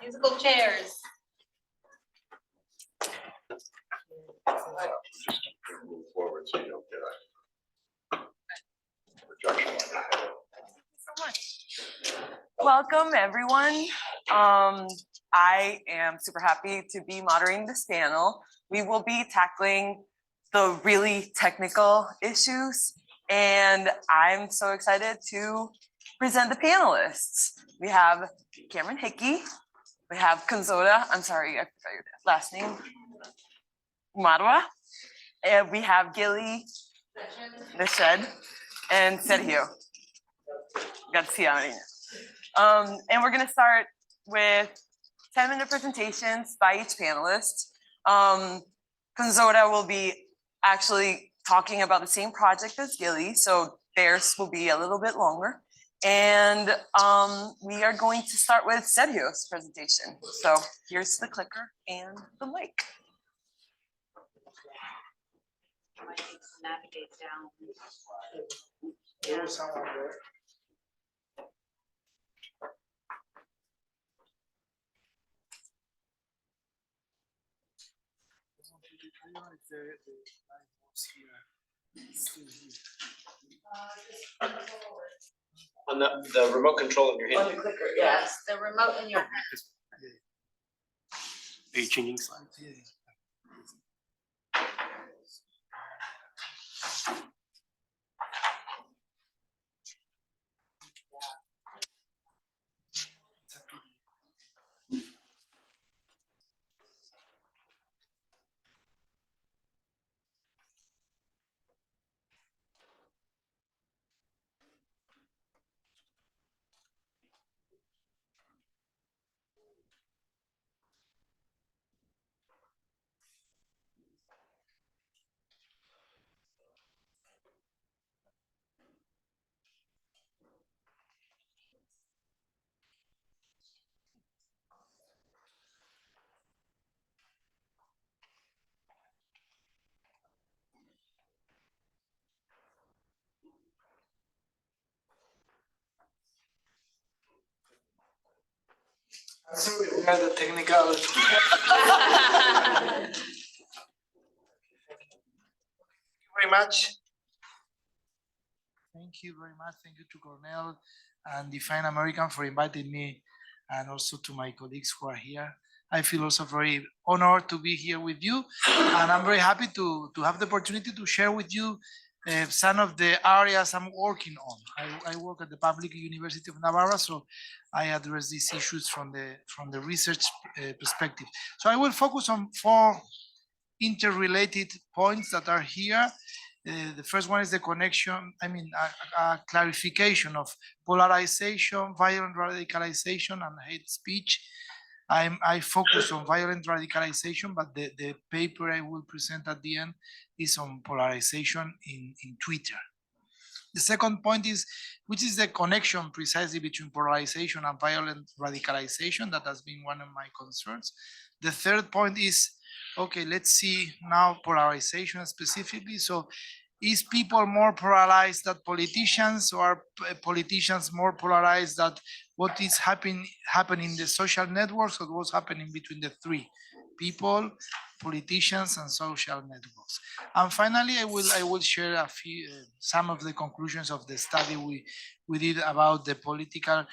Musical chairs. Move forward so you don't get a rejection like that. Thank you so much. Welcome, everyone. I am super happy to be moderating this panel. We will be tackling the really technical issues, and I'm so excited to present the panelists. We have Cameron Hickey, we have Kanzoda, I'm sorry, I forgot your last name, Marwa, and we have Gilly, Nished, and Sergio. Got to see how many. And we're gonna start with 10-minute presentations by each panelist. Kanzoda will be actually talking about the same project as Gilly, so theirs will be a little bit longer. And we are going to start with Sergio's presentation. So here's the clicker and the mic. Navigate down. There's someone there. On the remote control in your hand. On the clicker, yeah. Yes, the remote in your hand. Are you changing slides? Yeah. Sorry, we had the technical. Thank you very much. Thank you very much. Thank you to Cornell and Define American for inviting me, and also to my colleagues who are here. I feel also very honored to be here with you, and I'm very happy to have the opportunity to share with you some of the areas I'm working on. I work at the Public University of Navarra, so I address these issues from the research perspective. So I will focus on 4 interrelated points that are here. The first one is the connection, a clarification of polarization, violent radicalization, and hate speech. I focus on violent radicalization, but the paper I will present at the end is on polarization in Twitter. The second point is, which is the connection precisely between polarization and violent radicalization? That has been one of my concerns. The third point is, okay, let's see now polarization specifically. So is people more polarized than politicians, or are politicians more polarized than what is happening in the social networks, or what's happening between the three? People, politicians, and social networks. And finally, I will share some of the conclusions of the study we did about the political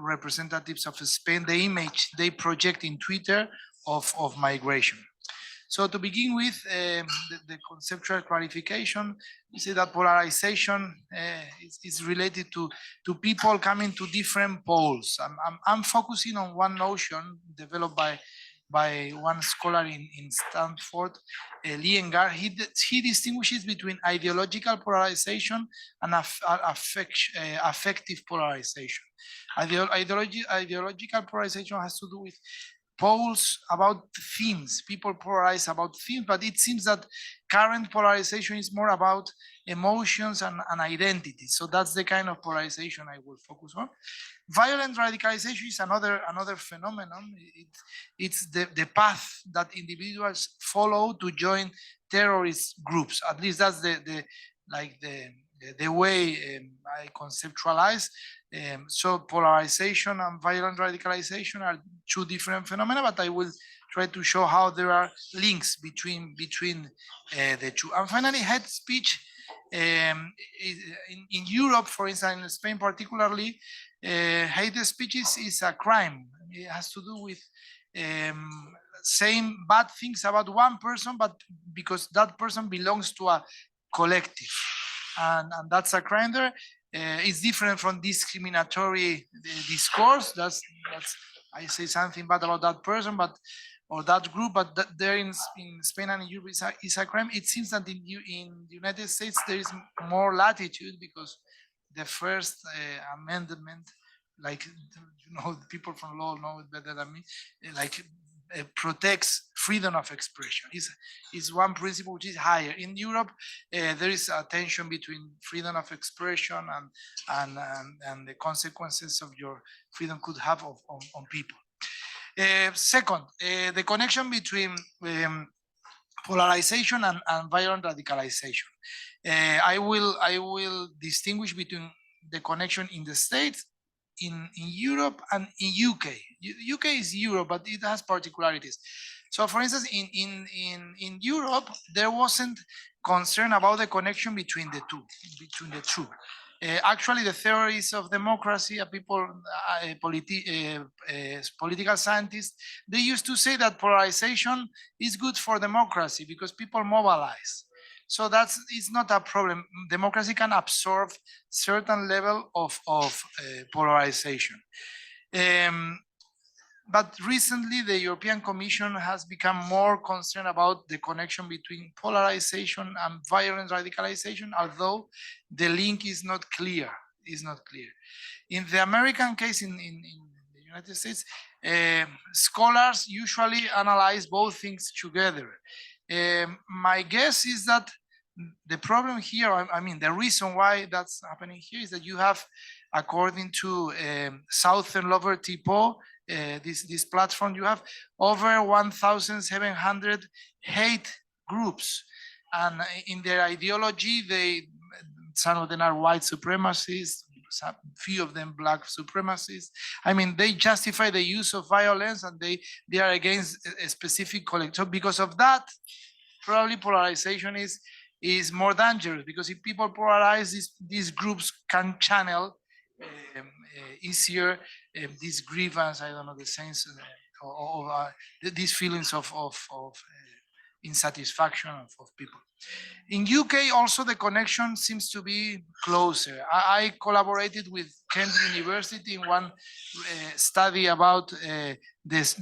representatives of Spain, the image they project in Twitter of migration. So to begin with, the conceptual clarification, we say that polarization is related to people coming to different poles. I'm focusing on one notion developed by one scholar in Stanford, Liengar. He distinguishes between ideological polarization and affective polarization. Ideological polarization has to do with polls about themes. People polarize about themes, but it seems that current polarization is more about emotions and identity. So that's the kind of polarization I will focus on. Violent radicalization is another phenomenon. It's the path that individuals follow to join terrorist groups. At least that's the the way I conceptualize. So polarization and violent radicalization are two different phenomena, but I will try to show how there are links between the two. And finally, hate speech. In Europe, for instance, in Spain particularly, hate speech is a crime. It has to do with saying bad things about one person, but because that person belongs to a collective, and that's a crime there. It's different from discriminatory discourse. That's I say something bad about that person, but or that group, but there in Spain and in Europe is a crime. It seems that in the United States there is more latitude because the First Amendment, like the people from law know it better than me, like protects freedom of expression. Is one principle which is higher. In Europe, there is a tension between freedom of expression and the consequences of your freedom could have on people. Second, the connection between polarization and violent radicalization. I will distinguish between the connection in the States, in Europe, and in UK. UK is Europe, but it has particularities. So, for instance, in Europe, there wasn't concern about the connection between the two. Actually, the theories of democracy, political scientists, they used to say that polarization is good for democracy because people mobilize. So it's not a problem. Democracy can absorb certain level of polarization. But recently, the European Commission has become more concerned about the connection between polarization and violent radicalization, although the link is not clear. In the American case, in the United States, scholars usually analyze both things together. My guess is that the problem here, I mean, the reason why that's happening here is that you have, according to Southern Lover Tipo, this platform, you have over 1,700 hate groups, and in their ideology, some of them are white supremacists, few of them black supremacists. I mean, they justify the use of violence, and they are against a specific collective. So because of that, probably polarization is more dangerous, because if people polarize, these groups can channel easier this grievance, I don't know, the sense of these feelings of insatisfaction of people. In UK, also the connection seems to be closer. I collaborated with Kent University in one study about the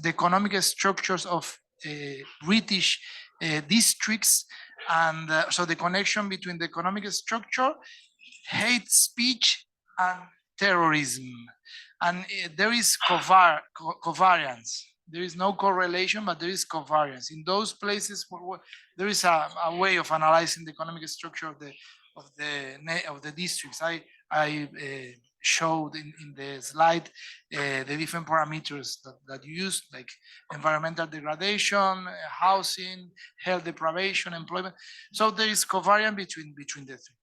economic structures of British districts, and so the connection between the economic structure, hate speech, and terrorism. And there is covariance. There is no correlation, but there is covariance. In those places where there is a way of analyzing the economic structure of the districts. I showed in the slide the different parameters that you use, like environmental degradation, housing, health deprivation, employment. So there is covariance between the three.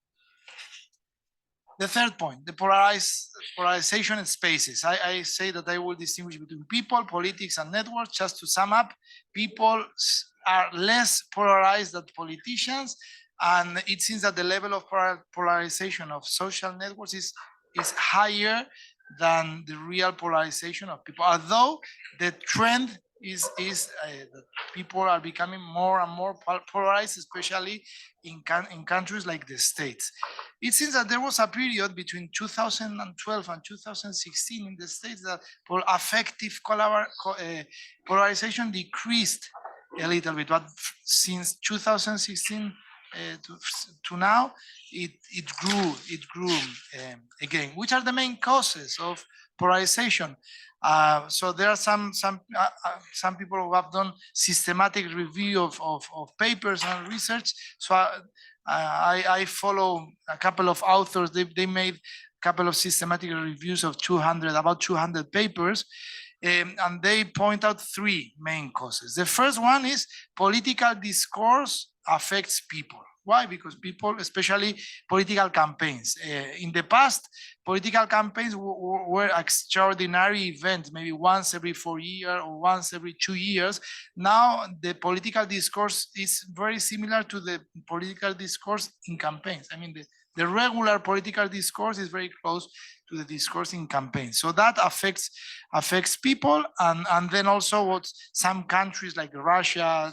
The third point, the polarization in spaces. I say that I will distinguish between people, politics, and networks. Just to sum up, people are less polarized than politicians, and it seems that the level of polarization of social networks is higher than the real polarization of people, although the trend is that people are becoming more and more polarized, especially in countries like the States. It seems that there was a period between 2012 and 2016 in the States that affective polarization decreased a little bit, but since 2016 to now, it grew again. Which are the main causes of polarization? So there are some people who have done systematic review of papers and research. So I follow a couple of authors. They made a couple of systematic reviews of about 200 papers, and they point out three main causes. The first one is political discourse affects people. Why? Because people, especially political campaigns, in the past, political campaigns were extraordinary events, maybe once every 4 years or once every 2 years. Now the political discourse is very similar to the political discourse in campaigns. I mean, the regular political discourse is very close to the discourse in campaigns. So that affects people, and then also what some countries like Russia,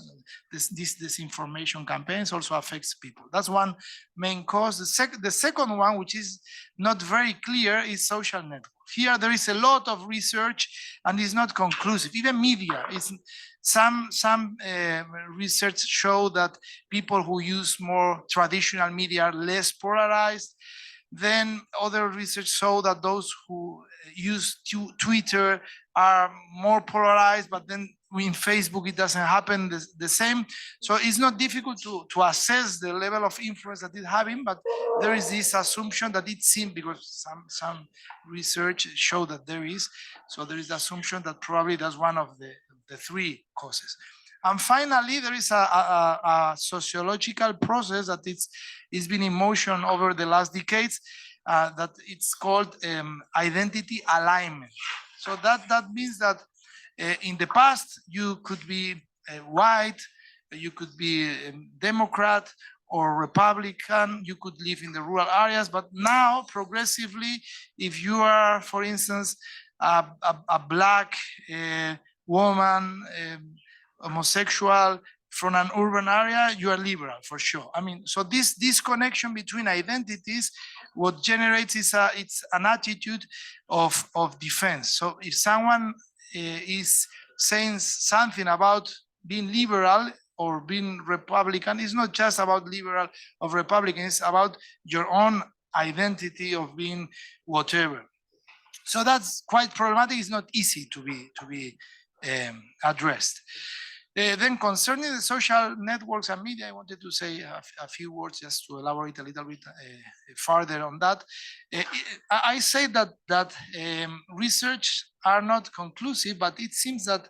this disinformation campaigns also affects people. That's one main cause. The second one, which is not very clear, is social networks. Here there is a lot of research and it's not conclusive. Even media is some research show that people who use more traditional media are less polarized. Then other research show that those who use Twitter are more polarized, but then in Facebook it doesn't happen the same. So it's not difficult to assess the level of influence that it's having, but there is this assumption that it seems, because some research show that there is, so there is the assumption that probably that's one of the three causes. And finally, there is a sociological process that it's been in motion over the last decades, that it's called identity alignment. So that means that in the past, you could be white, you could be Democrat or Republican, you could live in the rural areas, but now progressively, if you are, for instance, a black woman, homosexual from an urban area, you are liberal for sure. I mean, so this connection between identities, what generates is it's an attitude of defense. So if someone is saying something about being liberal or being Republican, it's not just about liberal or Republican, it's about your own identity of being whatever. So that's quite problematic. It's not easy to be addressed. Then concerning the social networks and media, I wanted to say a few words just to elaborate a little bit further on that. I say that research are not conclusive, but it seems that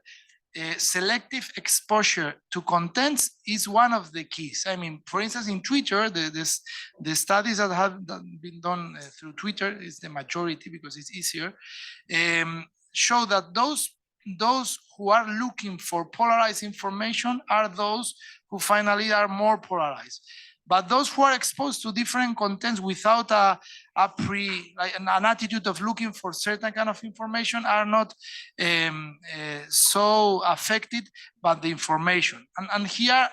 selective exposure to contents is one of the keys. I mean, for instance, in Twitter, the studies that have been done through Twitter is the majority because it's easier, show that those who are looking for polarized information are those who finally are more polarized. But those who are exposed to different contents without an attitude of looking for certain kind of information are not so affected by the information. And here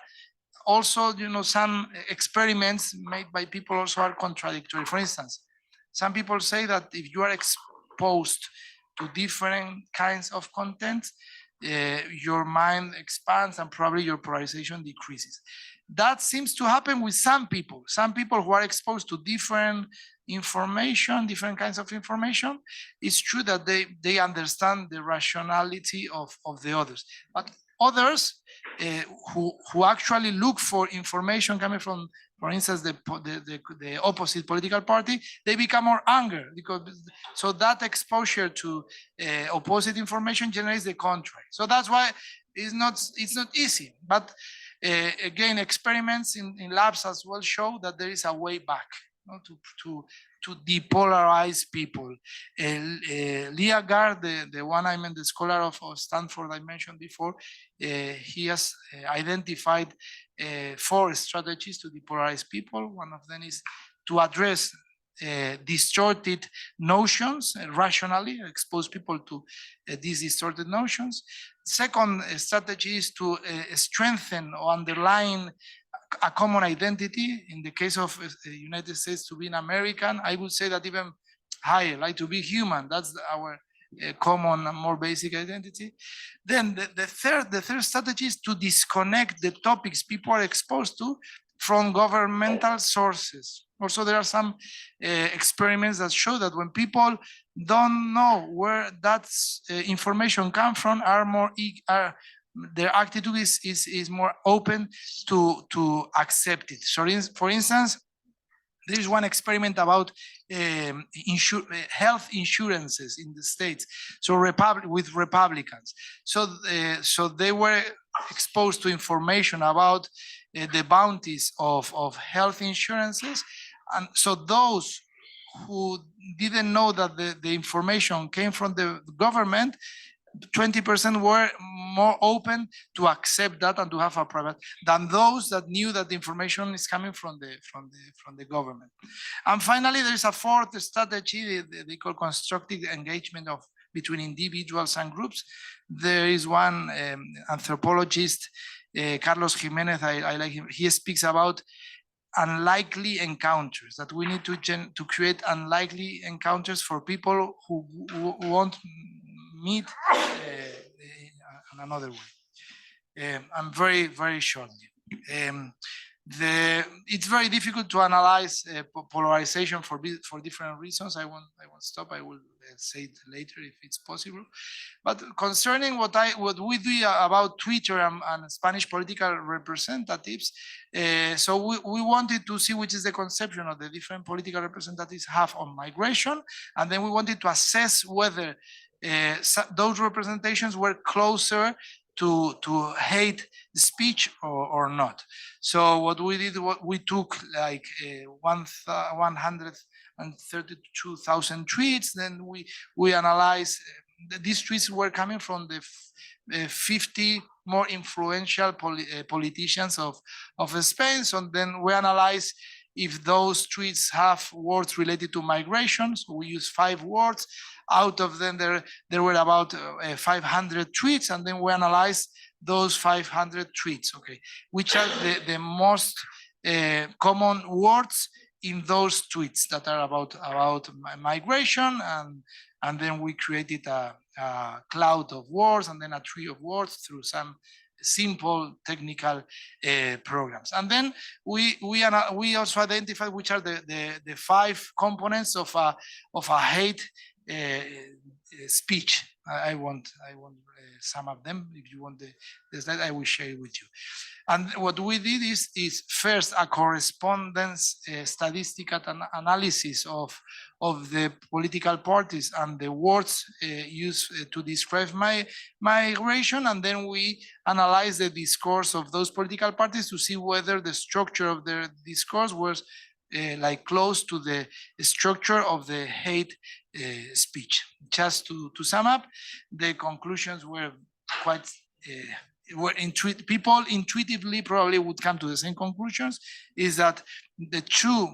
also, some experiments made by people also are contradictory. For instance, some people say that if you are exposed to different kinds of content, your mind expands and probably your polarization decreases. That seems to happen with some people who are exposed to different information, different kinds of information. It's true that they understand the rationality of the others, but others who actually look for information coming from, for instance, the opposite political party, they become more angry so that exposure to opposite information generates the contrary. So that's why it's not easy. But again, experiments in labs as well show that there is a way back to depolarize people. Leah Gard, the one I meant, the scholar of Stanford I mentioned before, he has identified 4 strategies to depolarize people. One of them is to address distorted notions rationally, expose people to these distorted notions. Second strategy is to strengthen or underline a common identity. In the case of the United States, to be an American, I would say that even higher, like to be human. That's our common and more basic identity. Then the third strategy is to disconnect the topics people are exposed to from governmental sources. Also, there are some experiments that show that when people don't know where that information comes from, their attitude is more open to accept it. So, for instance, there is one experiment about health insurances in the States. So with Republicans. So they were exposed to information about the bounties of health insurances. And so those who didn't know that the information came from the government, 20% were more open to accept that and to have a private than those that knew that the information is coming from the government. And finally, there is a fourth strategy they call constructive engagement of between individuals and groups. There is one anthropologist, Carlos Jimenez, I like him. He speaks about unlikely encounters, that we need to create unlikely encounters for people who won't meet in another way. I'm very shortly. It's very difficult to analyze polarization for different reasons. I won't stop. I will say it later if it's possible. But concerning what we do about Twitter and Spanish political representatives, so we wanted to see which is the conception of the different political representatives have on migration, and then we wanted to assess whether those representations were closer to hate speech or not. So what we did, we took like 132,000 tweets. Then we analyzed, these tweets were coming from the 50 more influential politicians of Spain. So then we analyzed if those tweets have words related to migration. So we use 5 words. Out of them, there were about 500 tweets, and then we analyzed those 500 tweets, okay, which are the most common words in those tweets that are about migration, and then we created a cloud of words and then a tree of words through some simple technical programs. And then we also identified which are the 5 components of a hate speech. I won't sum up them. If you want the slide, I will share it with you. And what we did is first a correspondence statistical analysis of the political parties and the words used to describe migration, and then we analyze the discourse of those political parties to see whether the structure of their discourse was like close to the structure of the hate speech. Just to sum up, the conclusions were quite people intuitively probably would come to the same conclusions, is that the 2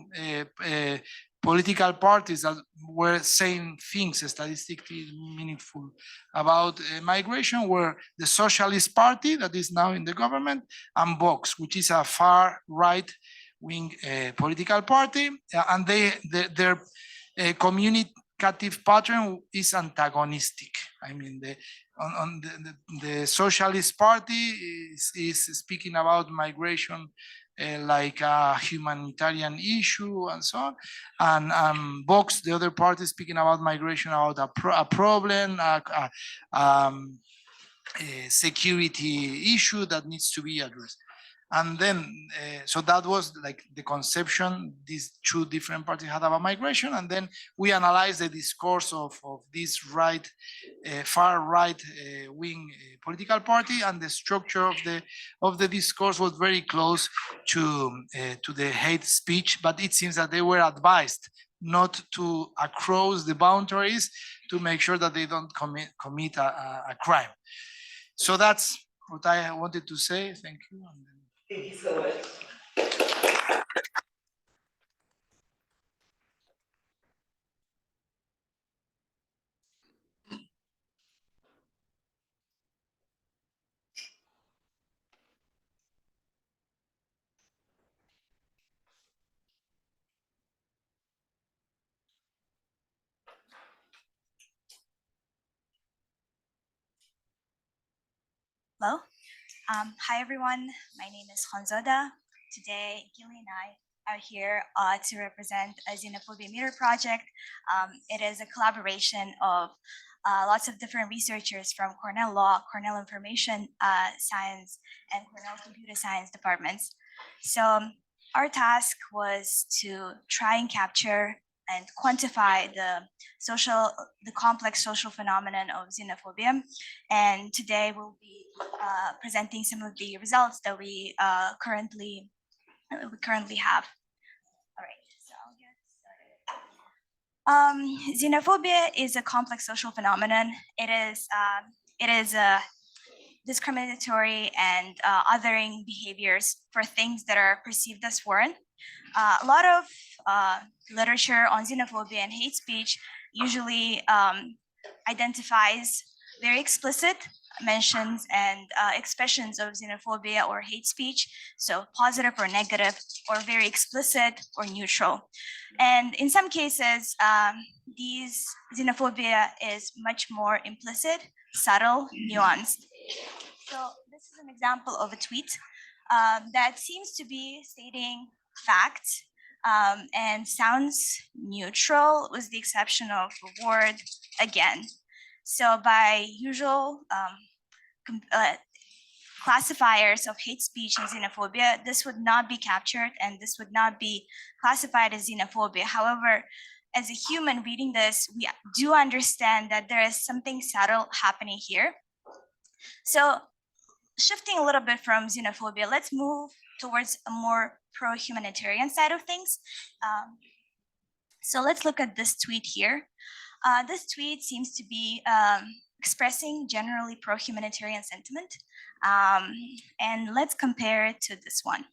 political parties that were saying things statistically meaningful about migration were the Socialist Party, that is now in the government, and Vox, which is a far right wing political party, and their communicative pattern is antagonistic. I mean, the Socialist Party is speaking about migration like a humanitarian issue and so on, and Vox, the other party, speaking about migration about a problem, a security issue that needs to be addressed. And then, so that was like the conception these 2 different parties had about migration. And then we analyzed the discourse of this far right wing political party, and the structure of the discourse was very close to the hate speech. But it seems that they were advised not to cross the boundaries to make sure that they don't commit a crime. So that's what I wanted to say. Thank you. Thank you so much. Hello. Hi, everyone. My name is Honzoda. Today, Gilly and I are here to represent a Xenophobia Meter project. It is a collaboration of lots of different researchers from Cornell Law, Cornell Information Science, and Cornell Computer Science departments. So our task was to try and capture and quantify the complex social phenomenon of xenophobia. And today we'll be presenting some of the results that we currently have. All right, so I'll get started. Xenophobia is a complex social phenomenon. It is a discriminatory and othering behaviors for things that are perceived as foreign. A lot of literature on xenophobia and hate speech usually identifies very explicit mentions and expressions of xenophobia or hate speech, so positive or negative, or very explicit or neutral. And in some cases, these xenophobia is much more implicit, subtle, nuanced. So this is an example of a tweet that seems to be stating facts and sounds neutral, with the exception of the word again. So by usual classifiers of hate speech and xenophobia, this would not be captured and this would not be classified as xenophobia. However, as a human reading this, we do understand that there is something subtle happening here. So shifting a little bit from xenophobia, let's move towards a more pro-humanitarian side of things. So let's look at this tweet here. This tweet seems to be expressing generally pro-humanitarian sentiment. And let's compare it to this one.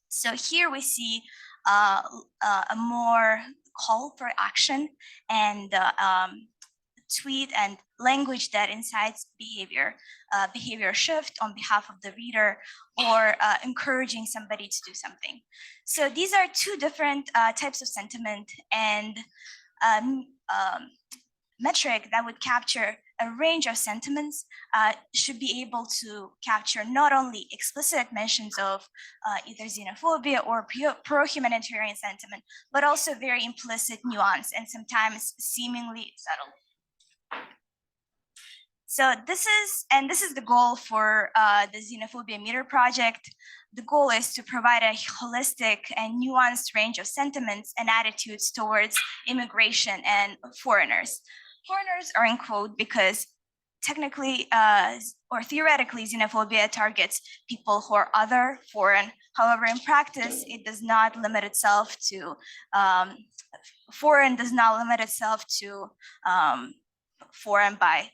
So here we see a more call for action and tweet and language that incites behavior shift on behalf of the reader, or encouraging somebody to do something. So these are two different types of sentiment, and metric that would capture a range of sentiments should be able to capture not only explicit mentions of either xenophobia or pro-humanitarian sentiment, but also very implicit nuance and sometimes seemingly subtle. So this is the goal for the Xenophobia Meter project. The goal is to provide a holistic and nuanced range of sentiments and attitudes towards immigration and foreigners. Foreigners are in quote because technically or theoretically xenophobia targets people who are other, foreign. However, in practice, it does not limit itself to foreign does not limit itself to foreign by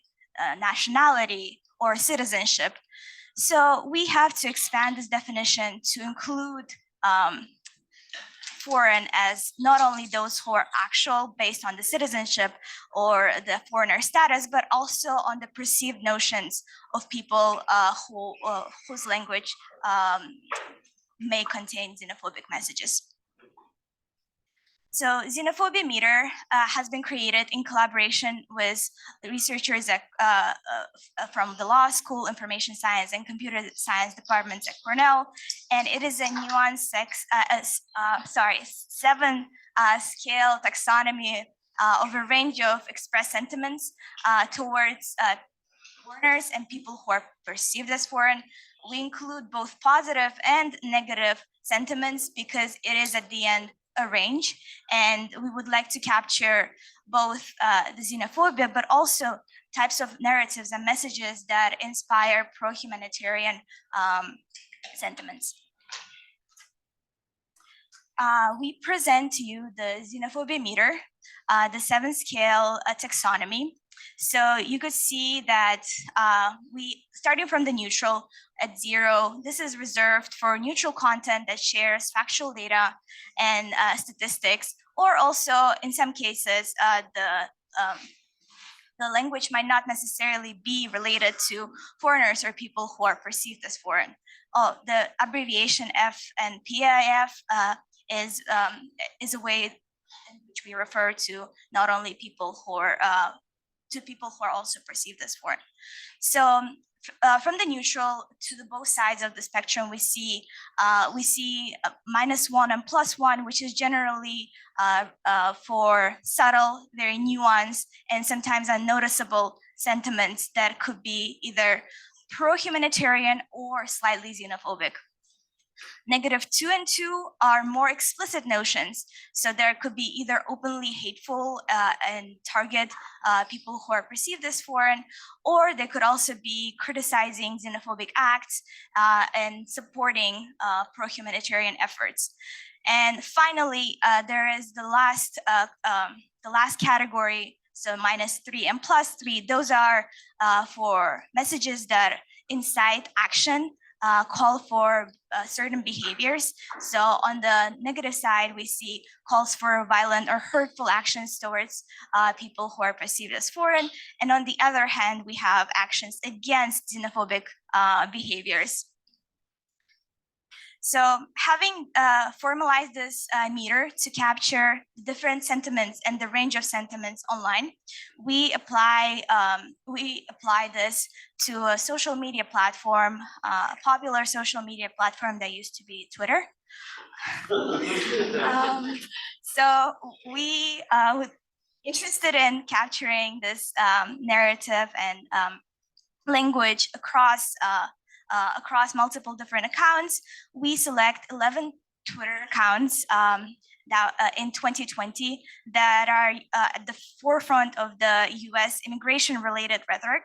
nationality or citizenship. So we have to expand this definition to include foreign as not only those who are actual based on the citizenship or the foreigner status, but also on the perceived notions of people whose language may contain xenophobic messages. So Xenophobia Meter has been created in collaboration with the researchers from the law school, information science and computer science departments at Cornell. And it is a nuanced 7-scale taxonomy of a range of expressed sentiments towards foreigners and people who are perceived as foreign. We include both positive and negative sentiments because it is at the end a range, and we would like to capture both the xenophobia, but also types of narratives and messages that inspire pro-humanitarian sentiments. We present to you the Xenophobia Meter, the 7-scale taxonomy. So you could see that starting from the neutral at 0, this is reserved for neutral content that shares factual data and statistics, or also in some cases, the language might not necessarily be related to foreigners or people who are perceived as foreign. The abbreviation F and PIF is a way in which we refer to not only people who are also perceived as foreign. So from the neutral to the both sides of the spectrum, we see -1 and +1, which is generally for subtle, very nuanced, and sometimes unnoticeable sentiments that could be either pro-humanitarian or slightly xenophobic. -2 and 2 are more explicit notions. So there could be either openly hateful and target people who are perceived as foreign, or they could also be criticizing xenophobic acts and supporting pro-humanitarian efforts. And finally, there is the last category, so -3 and +3. Those are for messages that incite action, call for certain behaviors. So on the negative side, we see calls for violent or hurtful actions towards people who are perceived as foreign. And on the other hand, we have actions against xenophobic behaviors. So having formalized this meter to capture different sentiments and the range of sentiments online, we apply this to a social media platform, a popular social media platform that used to be Twitter. So we were interested in capturing this narrative and language across multiple different accounts. We select 11 Twitter accounts in 2020 that are at the forefront of the US immigration-related rhetoric.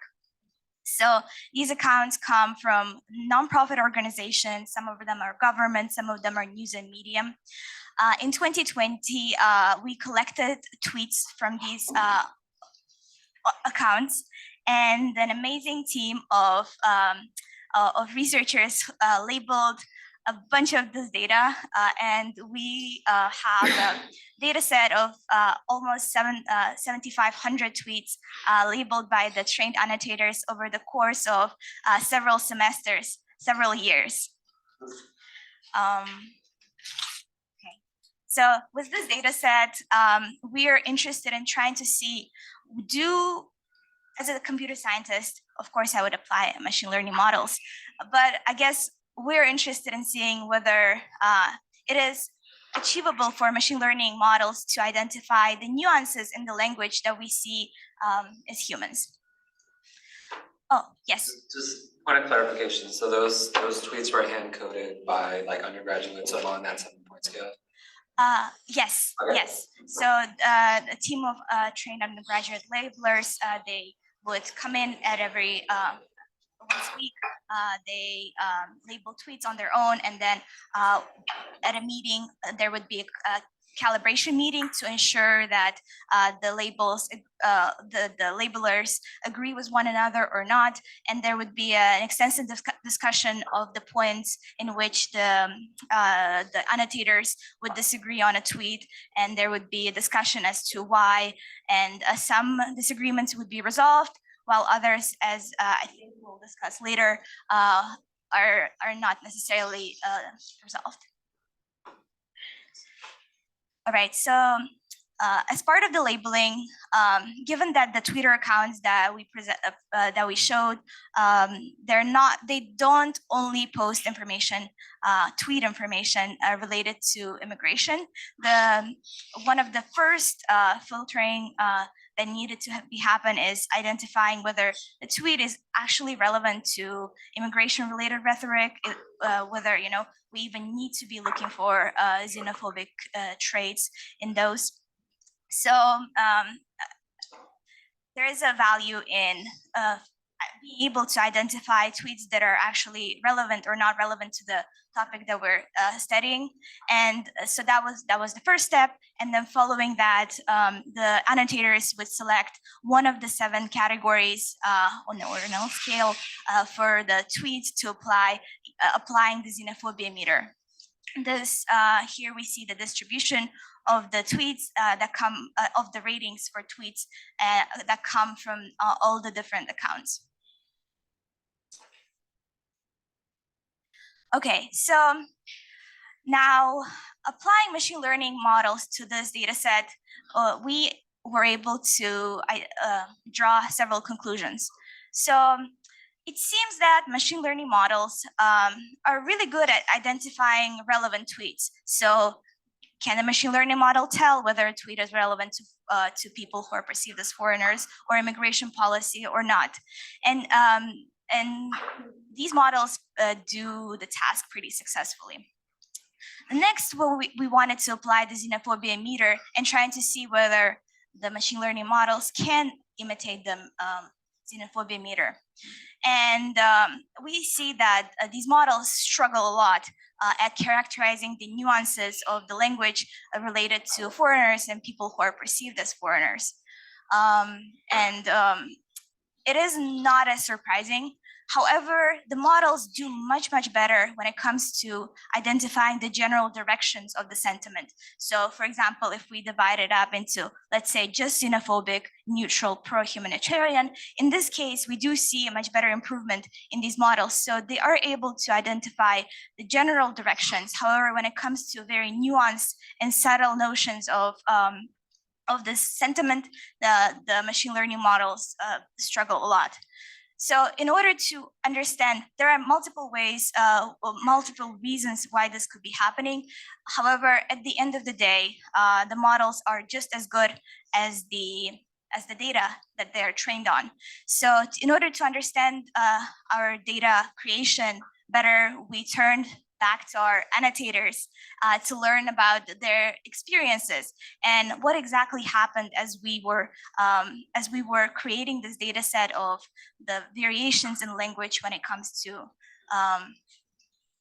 So these accounts come from nonprofit organizations, some of them are government, some of them are news and media. In 2020, we collected tweets from these accounts, and an amazing team of researchers labeled a bunch of this data, and we have a data set of almost 7,500 tweets labeled by the trained annotators over the course of several semesters, several years. Okay. So with this data set, we are interested in trying to see, as a computer scientist, of course, I would apply machine learning models, but I guess we're interested in seeing whether it is achievable for machine learning models to identify the nuances in the language that we see as humans. Oh, yes. Just point of clarification. So those tweets were hand coded by like undergraduates along that 7-point scale? Yes, Okay. yes. So a team of trained undergraduate labelers, they would come in at every once a week. They label tweets on their own, and then at a meeting, there would be a calibration meeting to ensure that the labels, the labelers agree with one another or not, and there would be an extensive discussion of the points in which the annotators would disagree on a tweet, and there would be a discussion as to why, and some disagreements would be resolved, while others, as I think we'll discuss later, are not necessarily resolved. All right, so as part of the labeling, given that the Twitter accounts that we showed, they don't only post information, tweet information related to immigration. One of the first filtering that needed to happen is identifying whether the tweet is actually relevant to immigration-related rhetoric, whether we even need to be looking for xenophobic traits in those. So there is a value in being able to identify tweets that are actually relevant or not relevant to the topic that we're studying. And so that was the first step. And then following that, the annotators would select one of the 7 categories on the ordinal scale for the tweets to applying the xenophobia meter. This here we see the distribution of the tweets that come of the ratings for tweets that come from all the different accounts. Okay, so now applying machine learning models to this data set, we were able to draw several conclusions. So it seems that machine learning models are really good at identifying relevant tweets. So can the machine learning model tell whether a tweet is relevant to people who are perceived as foreigners or immigration policy or not? And and these models do the task pretty successfully. Next, we wanted to apply the xenophobia meter and trying to see whether the machine learning models can imitate the xenophobia meter. And we see that these models struggle a lot at characterizing the nuances of the language related to foreigners and people who are perceived as foreigners. It is not as surprising. However, the models do much better when it comes to identifying the general directions of the sentiment. So for example, if we divide it up into, let's say, just xenophobic, neutral, pro-humanitarian, in this case, we do see a much better improvement in these models. So they are able to identify the general directions. However, when it comes to very nuanced and subtle notions of this sentiment, the machine learning models struggle a lot. So in order to understand, there are multiple ways, multiple reasons why this could be happening. However, at the end of the day, the models are just as good as the data that they're trained on. So in order to understand our data creation better, we turned back to our annotators to learn about their experiences and what exactly happened as we were creating this data set of the variations in language when it comes to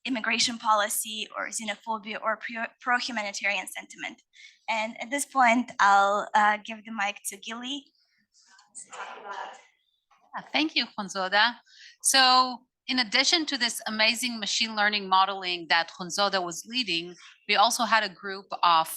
immigration policy or xenophobia or pro-humanitarian sentiment. And at this point, I'll give the mic to Gilly to talk about. Thank you, Khonzoda. So in addition to this amazing machine learning modeling that Khonzoda was leading, we also had a group of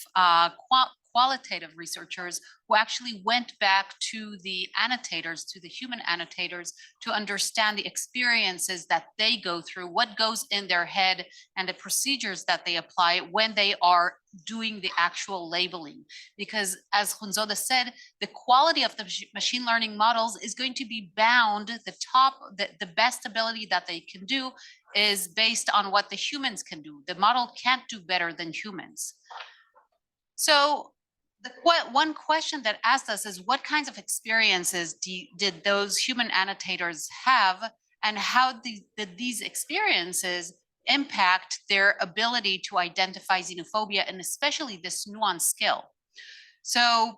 qualitative researchers who actually went back to the annotators, to the human annotators, to understand the experiences that they go through, what goes in their head, and the procedures that they apply when they are doing the actual labeling. Because as Khonzoda said, the quality of the machine learning models is going to be bound, the best ability that they can do is based on what the humans can do. The model can't do better than humans. So one question that asked us is what kinds of experiences did those human annotators have, and how did these experiences impact their ability to identify xenophobia, and especially this nuanced skill? So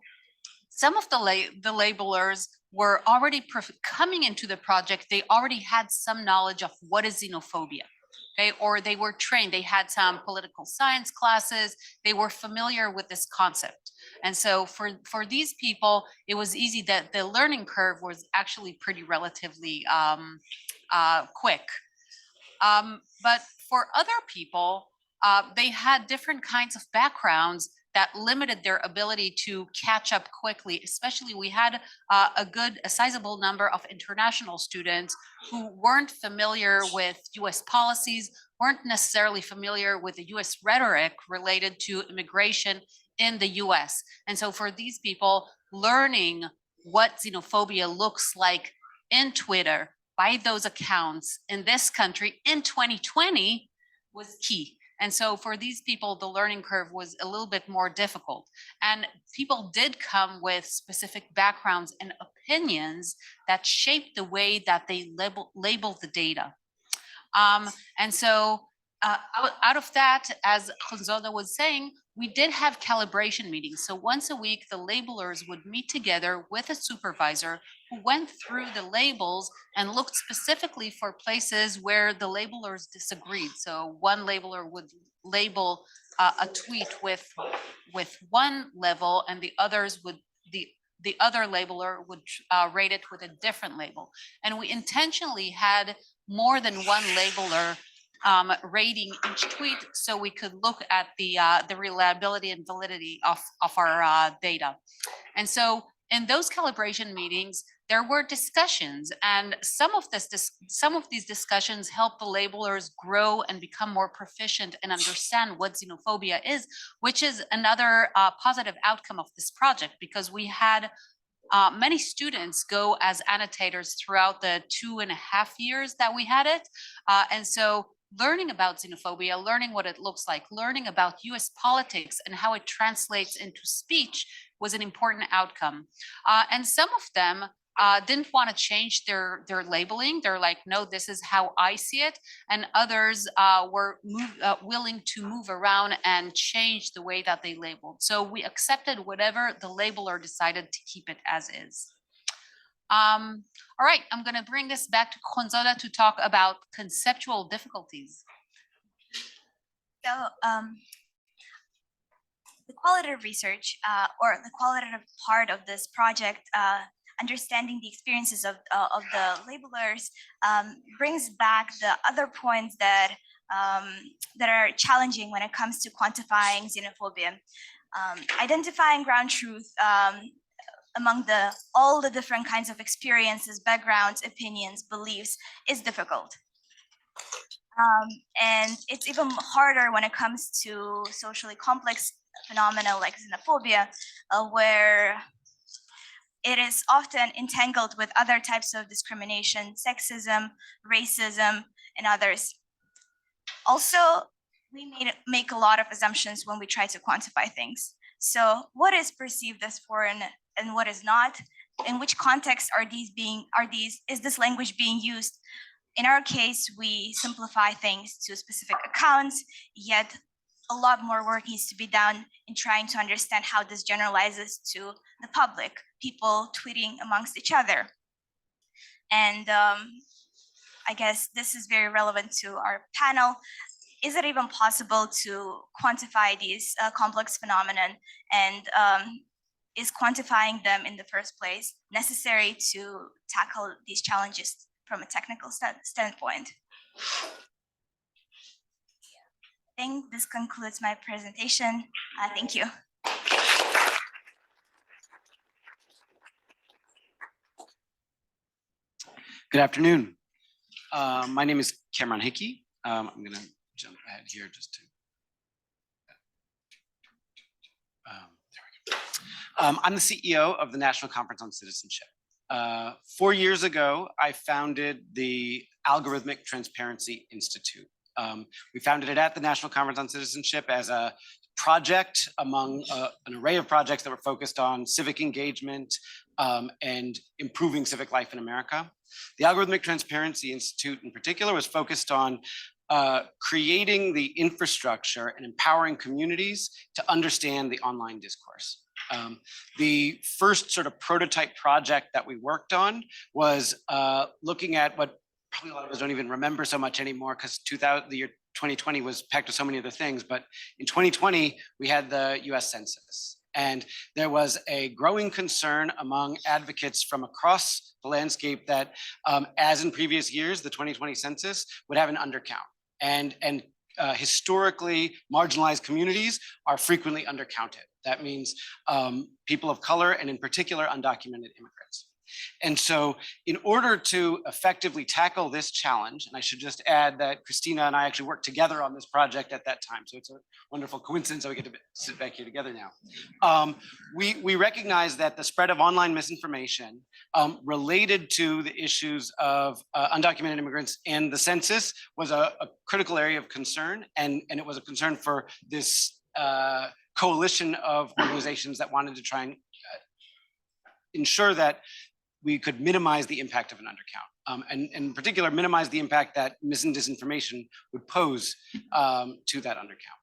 some of the labelers were already coming into the project, they already had some knowledge of what is xenophobia. Okay, or they were trained, they had some political science classes, they were familiar with this concept. And so for these people, it was easy that the learning curve was actually pretty relatively quick. But for other people, they had different kinds of backgrounds that limited their ability to catch up quickly. Especially we had a sizable number of international students who weren't familiar with US policies, weren't necessarily familiar with the US rhetoric related to immigration in the US. And so for these people, learning what xenophobia looks like in Twitter by those accounts in this country in 2020 was key. And so for these people, the learning curve was a little bit more difficult. And people did come with specific backgrounds and opinions that shaped the way that they label the data. And so out of that, as Khonzoda was saying, we did have calibration meetings. So once a week, the labelers would meet together with a supervisor who went through the labels and looked specifically for places where the labelers disagreed. So one labeler would label a tweet with one level, and the others would the other labeler would rate it with a different label. And we intentionally had more than one labeler rating each tweet, so we could look at the reliability and validity of our data. And so in those calibration meetings, there were discussions, and some of these discussions helped the labelers grow and become more proficient and understand what xenophobia is, which is another positive outcome of this project, because we had many students go as annotators throughout the 2.5 years that we had it. And so learning about xenophobia, learning what it looks like, learning about US politics and how it translates into speech was an important outcome. And some of them didn't want to change their labeling. They're like, no, this is how I see it. And others were willing to move around and change the way that they labeled. So we accepted whatever the labeler decided to keep it as is. All right, I'm going to bring this back to Khonzoda to talk about conceptual difficulties. So the qualitative research or the qualitative part of this project, understanding the experiences of the labelers, brings back the other points that that are challenging when it comes to quantifying xenophobia. Identifying ground truth among all the different kinds of experiences, backgrounds, opinions, beliefs is difficult. And it's even harder when it comes to socially complex phenomena like xenophobia, where it is often entangled with other types of discrimination, sexism, racism, and others. Also, we make a lot of assumptions when we try to quantify things. So what is perceived as foreign and what is not? In which context is this language being used? In our case, we simplify things to specific accounts, yet a lot more work needs to be done in trying to understand how this generalizes to the public, people tweeting amongst each other. And I guess this is very relevant to our panel. Is it even possible to quantify these complex phenomenon, and is quantifying them in the first place necessary to tackle these challenges from a technical standpoint? I think this concludes my presentation. Thank you. Good afternoon. My name is Cameron Hickey. I'm going to jump ahead here just to. There we go. I'm the CEO of the National Conference on Citizenship. 4 years ago, I founded the Algorithmic Transparency Institute. We founded it at the National Conference on Citizenship as a project among an array of projects that were focused on civic engagement and improving civic life in America. The Algorithmic Transparency Institute in particular was focused on creating the infrastructure and empowering communities to understand the online discourse. The first sort of prototype project that we worked on was looking at what probably a lot of us don't even remember so much anymore, because the year 2020 was packed with so many other things. But in 2020, we had the US Census. And there was a growing concern among advocates from across the landscape that, as in previous years, the 2020 census would have an undercount. And historically marginalized communities are frequently undercounted. That means people of color, and in particular, undocumented immigrants. And so in order to effectively tackle this challenge, and I should just add that Christina and I actually worked together on this project at that time. So it's a wonderful coincidence that we get to sit back here together now. We recognize that the spread of online misinformation related to the issues of undocumented immigrants and the census was a critical area of concern. And it was a concern for this coalition of organizations that wanted to try and ensure that we could minimize the impact of an undercount, and in particular, minimize the impact that mis and disinformation would pose to that undercount.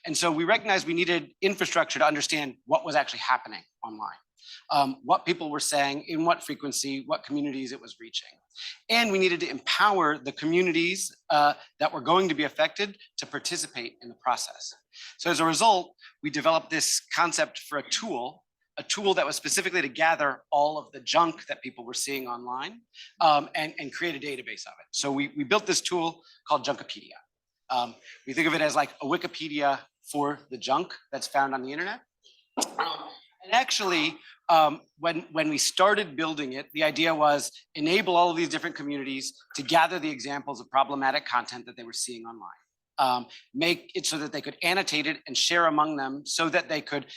And so we recognized we needed infrastructure to understand what was actually happening online, what people were saying, in what frequency, what communities it was reaching. And we needed to empower the communities that were going to be affected to participate in the process. So as a result, we developed this concept for a tool that was specifically to gather all of the junk that people were seeing online and create a database of it. So we built this tool called Junkopedia. We think of it as like a Wikipedia for the junk that's found on the internet. And actually, when we started building it, the idea was enable all of these different communities to gather the examples of problematic content that they were seeing online. Make it so that they could annotate it and share among them so that they could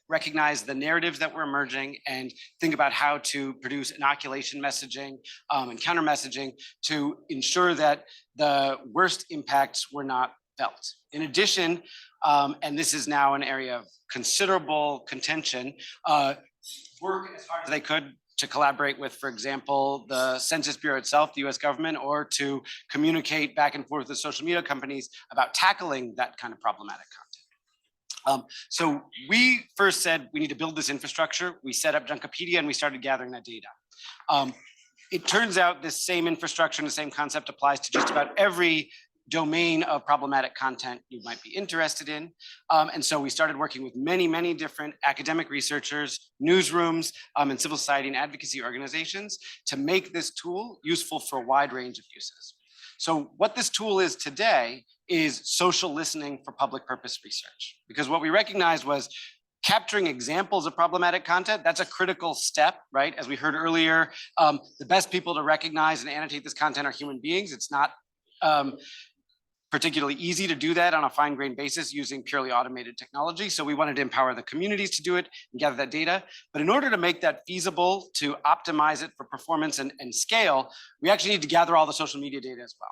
recognize the narratives that were emerging and think about how to produce inoculation messaging and counter messaging to ensure that the worst impacts were not felt. In addition, and this is now an area of considerable contention, work as hard as they could to collaborate with, for example, the Census Bureau itself, the US government, or to communicate back and forth with social media companies about tackling that kind of problematic content. So we first said we need to build this infrastructure. We set up Junkopedia and we started gathering that data. It turns out this same infrastructure and the same concept applies to just about every domain of problematic content you might be interested in. And so we started working with many, many different academic researchers, newsrooms, and civil society and advocacy organizations to make this tool useful for a wide range of uses. So what this tool is today is social listening for public purpose research. Because what we recognized was capturing examples of problematic content, that's a critical step, right? As we heard earlier, the best people to recognize and annotate this content are human beings. It's not particularly easy to do that on a fine-grained basis using purely automated technology. So we wanted to empower the communities to do it and gather that data. But in order to make that feasible, to optimize it for performance and scale, we actually need to gather all the social media data as well.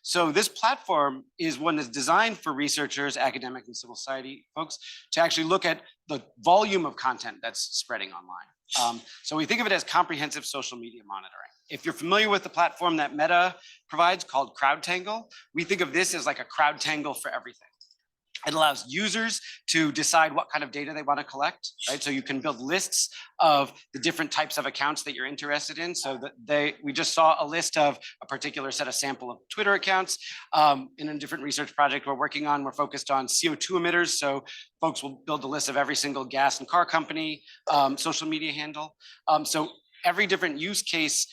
So this platform is one that's designed for researchers, academic and civil society folks to actually look at the volume of content that's spreading online. So we think of it as comprehensive social media monitoring. If you're familiar with the platform that Meta provides called CrowdTangle, we think of this as like a CrowdTangle for everything. It allows users to decide what kind of data they want to collect, right? So you can build lists of the different types of accounts that you're interested in. So that we just saw a list of a particular set of sample of Twitter accounts. In a different research project we're working on, we're focused on CO2 emitters. So folks will build a list of every single gas and car company social media handle. So every different use case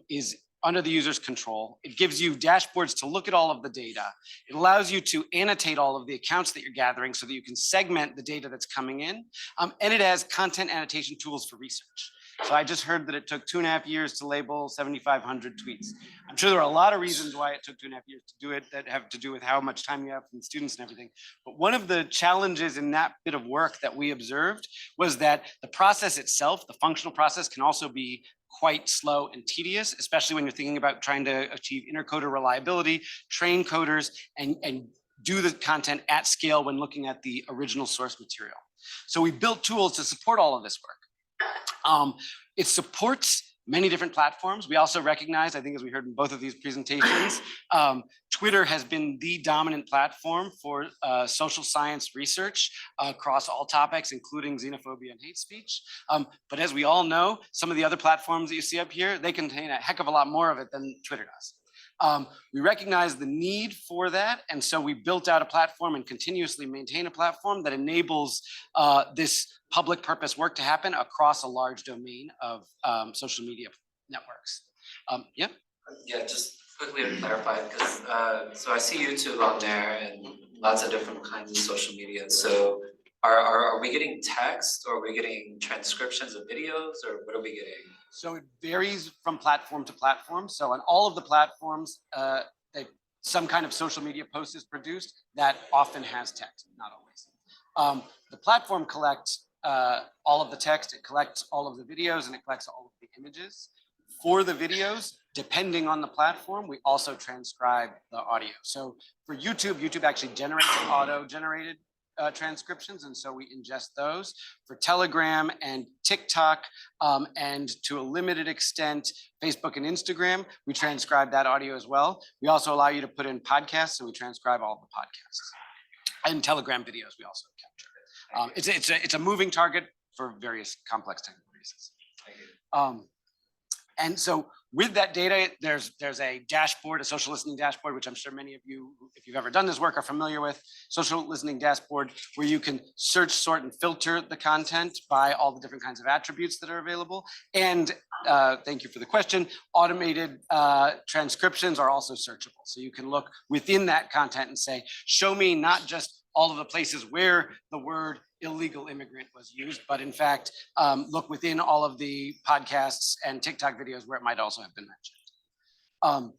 is under the user's control. It gives you dashboards to look at all of the data. It allows you to annotate all of the accounts that you're gathering so that you can segment the data that's coming in. And it has content annotation tools for research. So I just heard that it took 2.5 years to label 7,500 tweets. I'm sure there are a lot of reasons why it took 2.5 years to do it that have to do with how much time you have from students and everything. But one of the challenges in that bit of work that we observed was that the process itself, the functional process, can also be quite slow and tedious, especially when you're thinking about trying to achieve intercoder reliability, train coders, and do the content at scale when looking at the original source material. So we built tools to support all of this work. It supports many different platforms. We also recognize, I think as we heard in both of these presentations, Twitter has been the dominant platform for social science research across all topics, including xenophobia and hate speech. But as we all know, some of the other platforms that you see up here, they contain a heck of a lot more of it than Twitter does. We recognize the need for that, and so we built out a platform and continuously maintain a platform that enables this public purpose work to happen across a large domain of social media networks. Yeah. Yeah, just quickly to clarify, because so I see YouTube on there and lots of different kinds of social media. So are we getting text, or are we getting transcriptions of videos, or what are we getting? So it varies from platform to platform. So on all of the platforms, some kind of social media post is produced that often has text, not always. The platform collects all of the text, it collects all of the videos, and it collects all of the images. For the videos, depending on the platform, we also transcribe the audio. So for YouTube, YouTube actually generates auto-generated transcriptions, and so we ingest those. For Telegram and TikTok, and to a limited extent, Facebook and Instagram, we transcribe that audio as well. We also allow you to put in podcasts, so we transcribe all the podcasts. And Telegram videos we also capture. It's a moving target for various complex technical reasons. And so with that data, there's a dashboard, a social listening dashboard, which I'm sure many of you, if you've ever done this work, are familiar with. Social listening dashboard, where you can search, sort, and filter the content by all the different kinds of attributes that are available. And thank you for the question, automated transcriptions are also searchable. So you can look within that content and say, show me not just all of the places where the word illegal immigrant was used, but in fact, look within all of the podcasts and TikTok videos where it might also have been mentioned.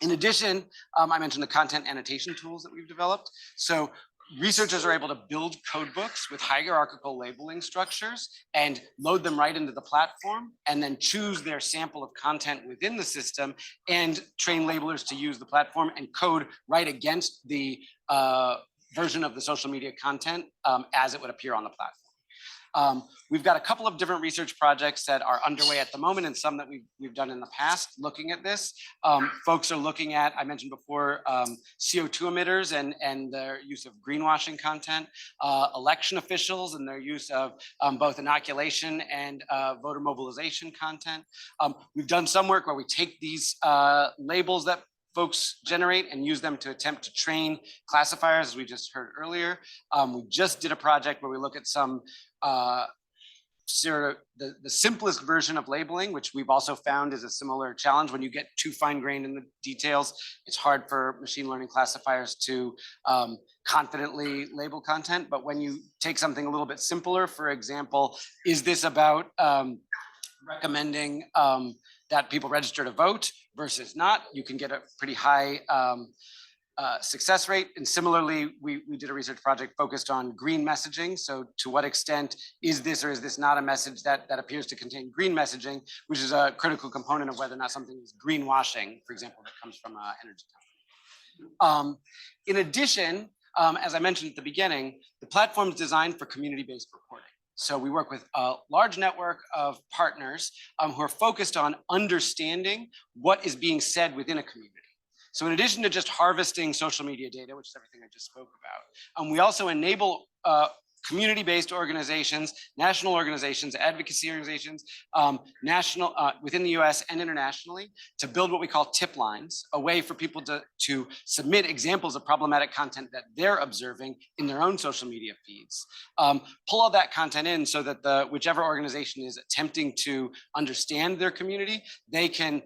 In addition, I mentioned the content annotation tools that we've developed. So researchers are able to build code books with hierarchical labeling structures and load them right into the platform, and then choose their sample of content within the system and train labelers to use the platform and code right against the version of the social media content as it would appear on the platform. We've got a couple of different research projects that are underway at the moment and some that we've done in the past looking at this. Folks are looking at, I mentioned before, CO2 emitters and their use of greenwashing content, election officials and their use of both inoculation and voter mobilization content. We've done some work where we take these labels that folks generate and use them to attempt to train classifiers, as we just heard earlier. We just did a project where we look at some sort of the simplest version of labeling, which we've also found is a similar challenge. When you get too fine-grained in the details, it's hard for machine learning classifiers to confidently label content. But when you take something a little bit simpler, for example, is this about recommending that people register to vote versus not, you can get a pretty high success rate. And similarly, we did a research project focused on green messaging. So to what extent is this or is this not a message that appears to contain green messaging, which is a critical component of whether or not something is greenwashing, for example, that comes from an energy company. In addition, as I mentioned at the beginning, the platform is designed for community-based reporting. So we work with a large network of partners who are focused on understanding what is being said within a community. So in addition to just harvesting social media data, which is everything I just spoke about, we also enable community-based organizations, national organizations, advocacy organizations, national within the US and internationally, to build what we call tip lines, a way for people to submit examples of problematic content that they're observing in their own social media feeds. Pull all that content in so that whichever organization is attempting to understand their community, they can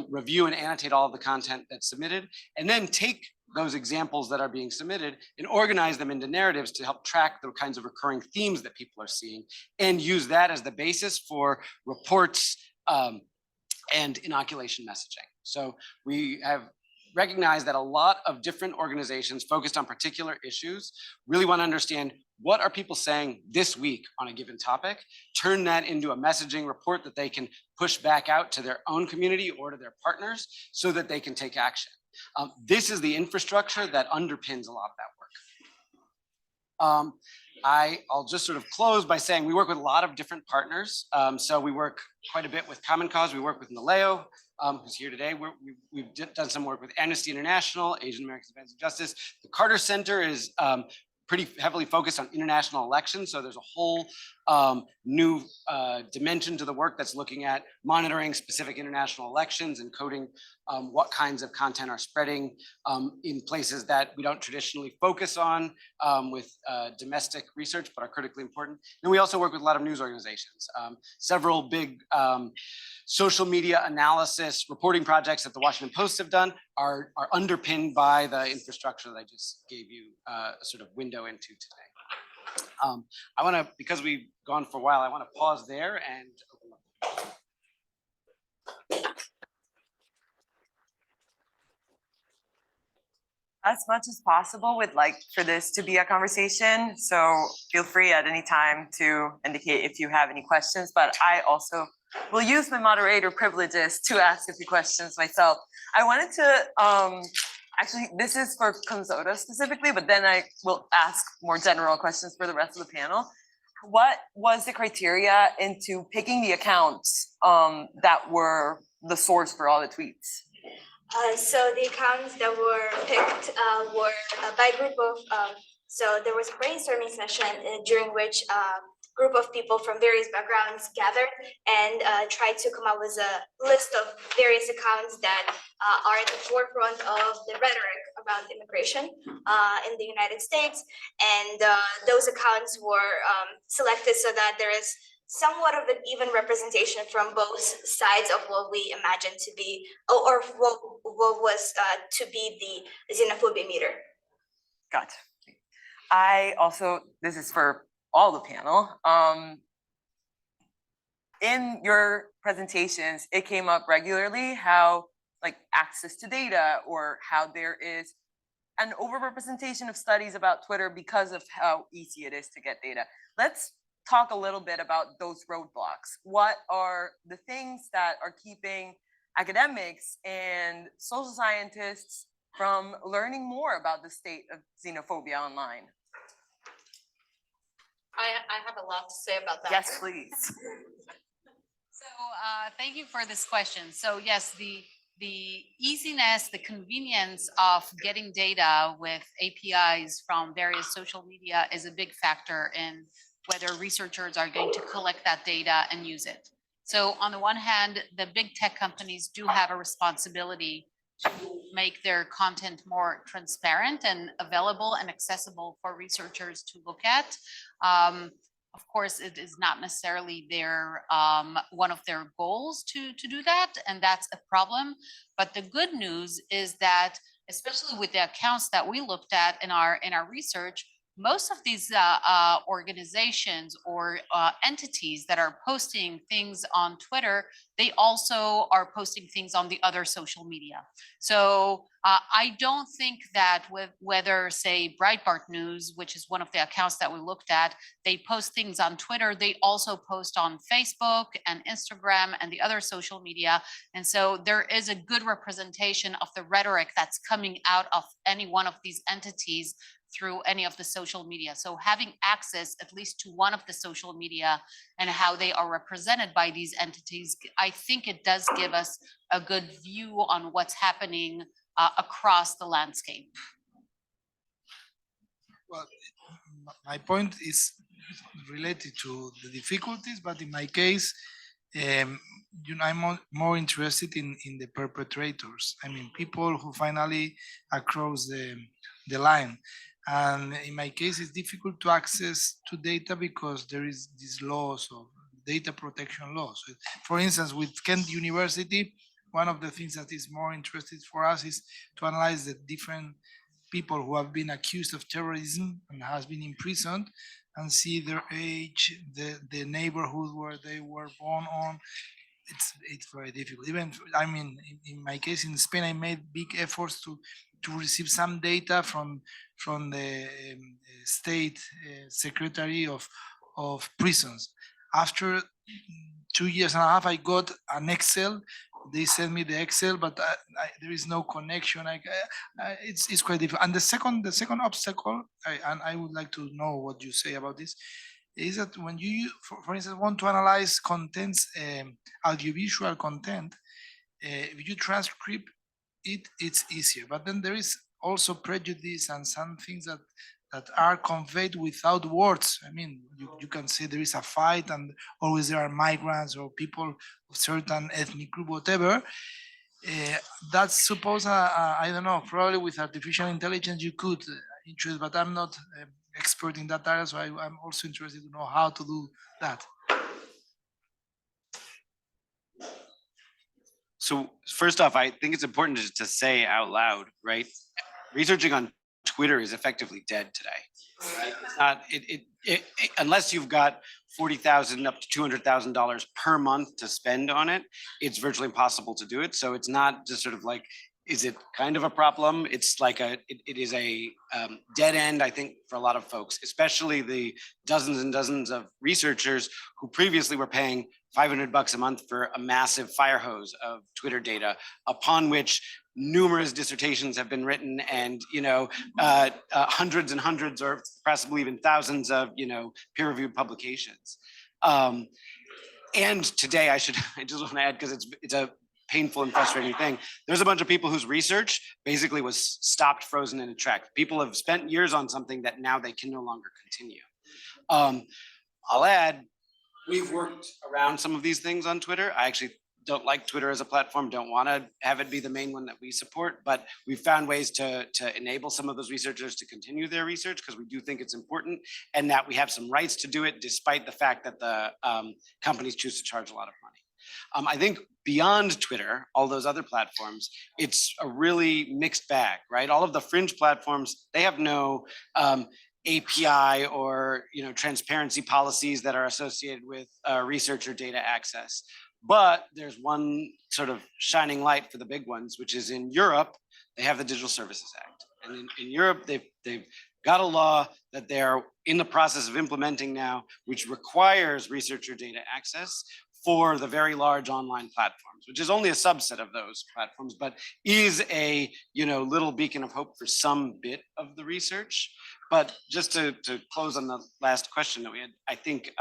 review and annotate all of the content that's submitted, and then take those examples that are being submitted and organize them into narratives to help track the kinds of recurring themes that people are seeing, and use that as the basis for reports and inoculation messaging. So we have recognized that a lot of different organizations focused on particular issues really want to understand what are people saying this week on a given topic, turn that into a messaging report that they can push back out to their own community or to their partners so that they can take action. This is the infrastructure that underpins a lot of that work. I'll just sort of close by saying we work with a lot of different partners. So we work quite a bit with Common Cause. We work with NALEO, who's here today. We've done some work with Amnesty International, Asian Americans Advancing Justice. The Carter Center is pretty heavily focused on international elections. So there's a whole new dimension to the work that's looking at monitoring specific international elections and coding what kinds of content are spreading in places that we don't traditionally focus on with domestic research, but are critically important. And we also work with a lot of news organizations. Several big social media analysis reporting projects that the Washington Post have done are underpinned by the infrastructure that I just gave you a sort of window into today. I want to, because we've gone for a while, I want to pause there and open up. As much as possible, would like for this to be a conversation. So feel free at any time to indicate if you have any questions, but I also will use my moderator privileges to ask a few questions myself. I wanted to, actually, this is for Conzoda specifically, but then I will ask more general questions for the rest of the panel. What was the criteria into picking the accounts that were the source for all the tweets? So the accounts that were picked were by a group of, so there was a brainstorming session during which a group of people from various backgrounds gathered and tried to come up with a list of various accounts that are at the forefront of the rhetoric around immigration in the United States. And those accounts were selected so that there is somewhat of an even representation from both sides of what we imagine to be, or what was to be the xenophobia meter. Got it. I also, this is for all the panel. In your presentations, it came up regularly how like access to data or how there is an overrepresentation of studies about Twitter because of how easy it is to get data. Let's talk a little bit about those roadblocks. What are the things that are keeping academics and social scientists from learning more about the state of xenophobia online? I have a lot to say about that. Yes, please. So thank you for this question. So yes, the easiness, the convenience of getting data with APIs from various social media is a big factor in whether researchers are going to collect that data and use it. So on the one hand, the big tech companies do have a responsibility to make their content more transparent and available and accessible for researchers to look at. Of course, it is not necessarily their one of their goals to do that, and that's a problem. But the good news is that, especially with the accounts that we looked at in our research, most of these organizations or entities that are posting things on Twitter, they also are posting things on the other social media. So I don't think that with whether, say, Breitbart News, which is one of the accounts that we looked at, they post things on Twitter, they also post on Facebook and Instagram and the other social media. And so there is a good representation of the rhetoric that's coming out of any one of these entities through any of the social media. So having access at least to one of the social media and how they are represented by these entities, I think it does give us a good view on what's happening across the landscape. Well, my point is related to the difficulties, but in my case, I'm more interested in the perpetrators. I mean, people who finally cross the line. And in my case, it's difficult to access to data because there is these laws of data protection laws. For instance, with Kent University, one of the things that is more interested for us is to analyze the different people who have been accused of terrorism and has been imprisoned and see their age, the neighborhood where they were born on. It's very difficult. Even, I mean, in my case in Spain, I made big efforts to receive some data from the state secretary of prisons. After 2 years and a half, I got an Excel. They sent me the Excel, but there is no connection. It's quite difficult. And the second obstacle, and I would like to know what you say about this, is that when you, for instance, want to analyze contents, audiovisual content, if you transcribe it, it's easier. But then there is also prejudice and some things that are conveyed without words. I mean, you can say there is a fight and always there are migrants or people of certain ethnic group, whatever. That's suppose, I don't know, probably with artificial intelligence you could interest, but I'm not expert in that area, so I'm also interested to know how to do that. So first off, I think it's important to say out loud, right? Researching on Twitter is effectively dead today. Right? It's not, unless you've got $40,000 up to $200,000 per month to spend on it, it's virtually impossible to do it. So it's not just sort of like, is it kind of a problem? It's like it is a dead end, I think, for a lot of folks, especially the dozens and dozens of researchers who previously were paying $500 a month for a massive fire hose of Twitter data, upon which numerous dissertations have been written, and hundreds and hundreds, or possibly even thousands of peer-reviewed publications. And today, I just want to add, because it's a painful and frustrating thing. There's a bunch of people whose research basically was stopped, frozen in a track. People have spent years on something that now they can no longer continue. I'll add, we've worked around some of these things on Twitter. I actually don't like Twitter as a platform, don't want to have it be the main one that we support, but we've found ways to enable some of those researchers to continue their research, because we do think it's important, and that we have some rights to do it despite the fact that the companies choose to charge a lot of money. I think beyond Twitter, all those other platforms, it's a really mixed bag, right? All of the fringe platforms, they have no API or transparency policies that are associated with researcher data access. But there's one sort of shining light for the big ones, which is in Europe, they have the Digital Services Act. And in Europe, they've got a law that they're in the process of implementing now, which requires researcher data access for the very large online platforms, which is only a subset of those platforms, but is a, little beacon of hope for some bit of the research. But just to close on the last question that we had, I think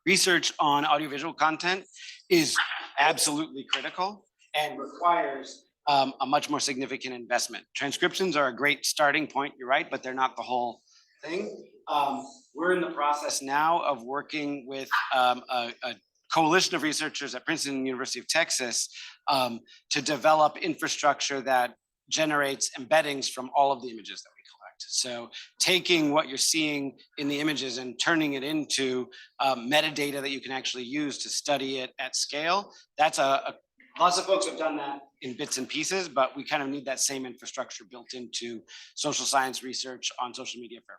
research on audiovisual content is absolutely critical and requires a much more significant investment. Transcriptions are a great starting point, you're right, but they're not the whole thing. We're in the process now of working with a coalition of researchers at Princeton and University of Texas to develop infrastructure that generates embeddings from all of the images that we collect. So taking what you're seeing in the images and turning it into metadata that you can actually use to study it at scale, that's lots of folks have done that in bits and pieces, but we kind of need that same infrastructure built into social science research on social media for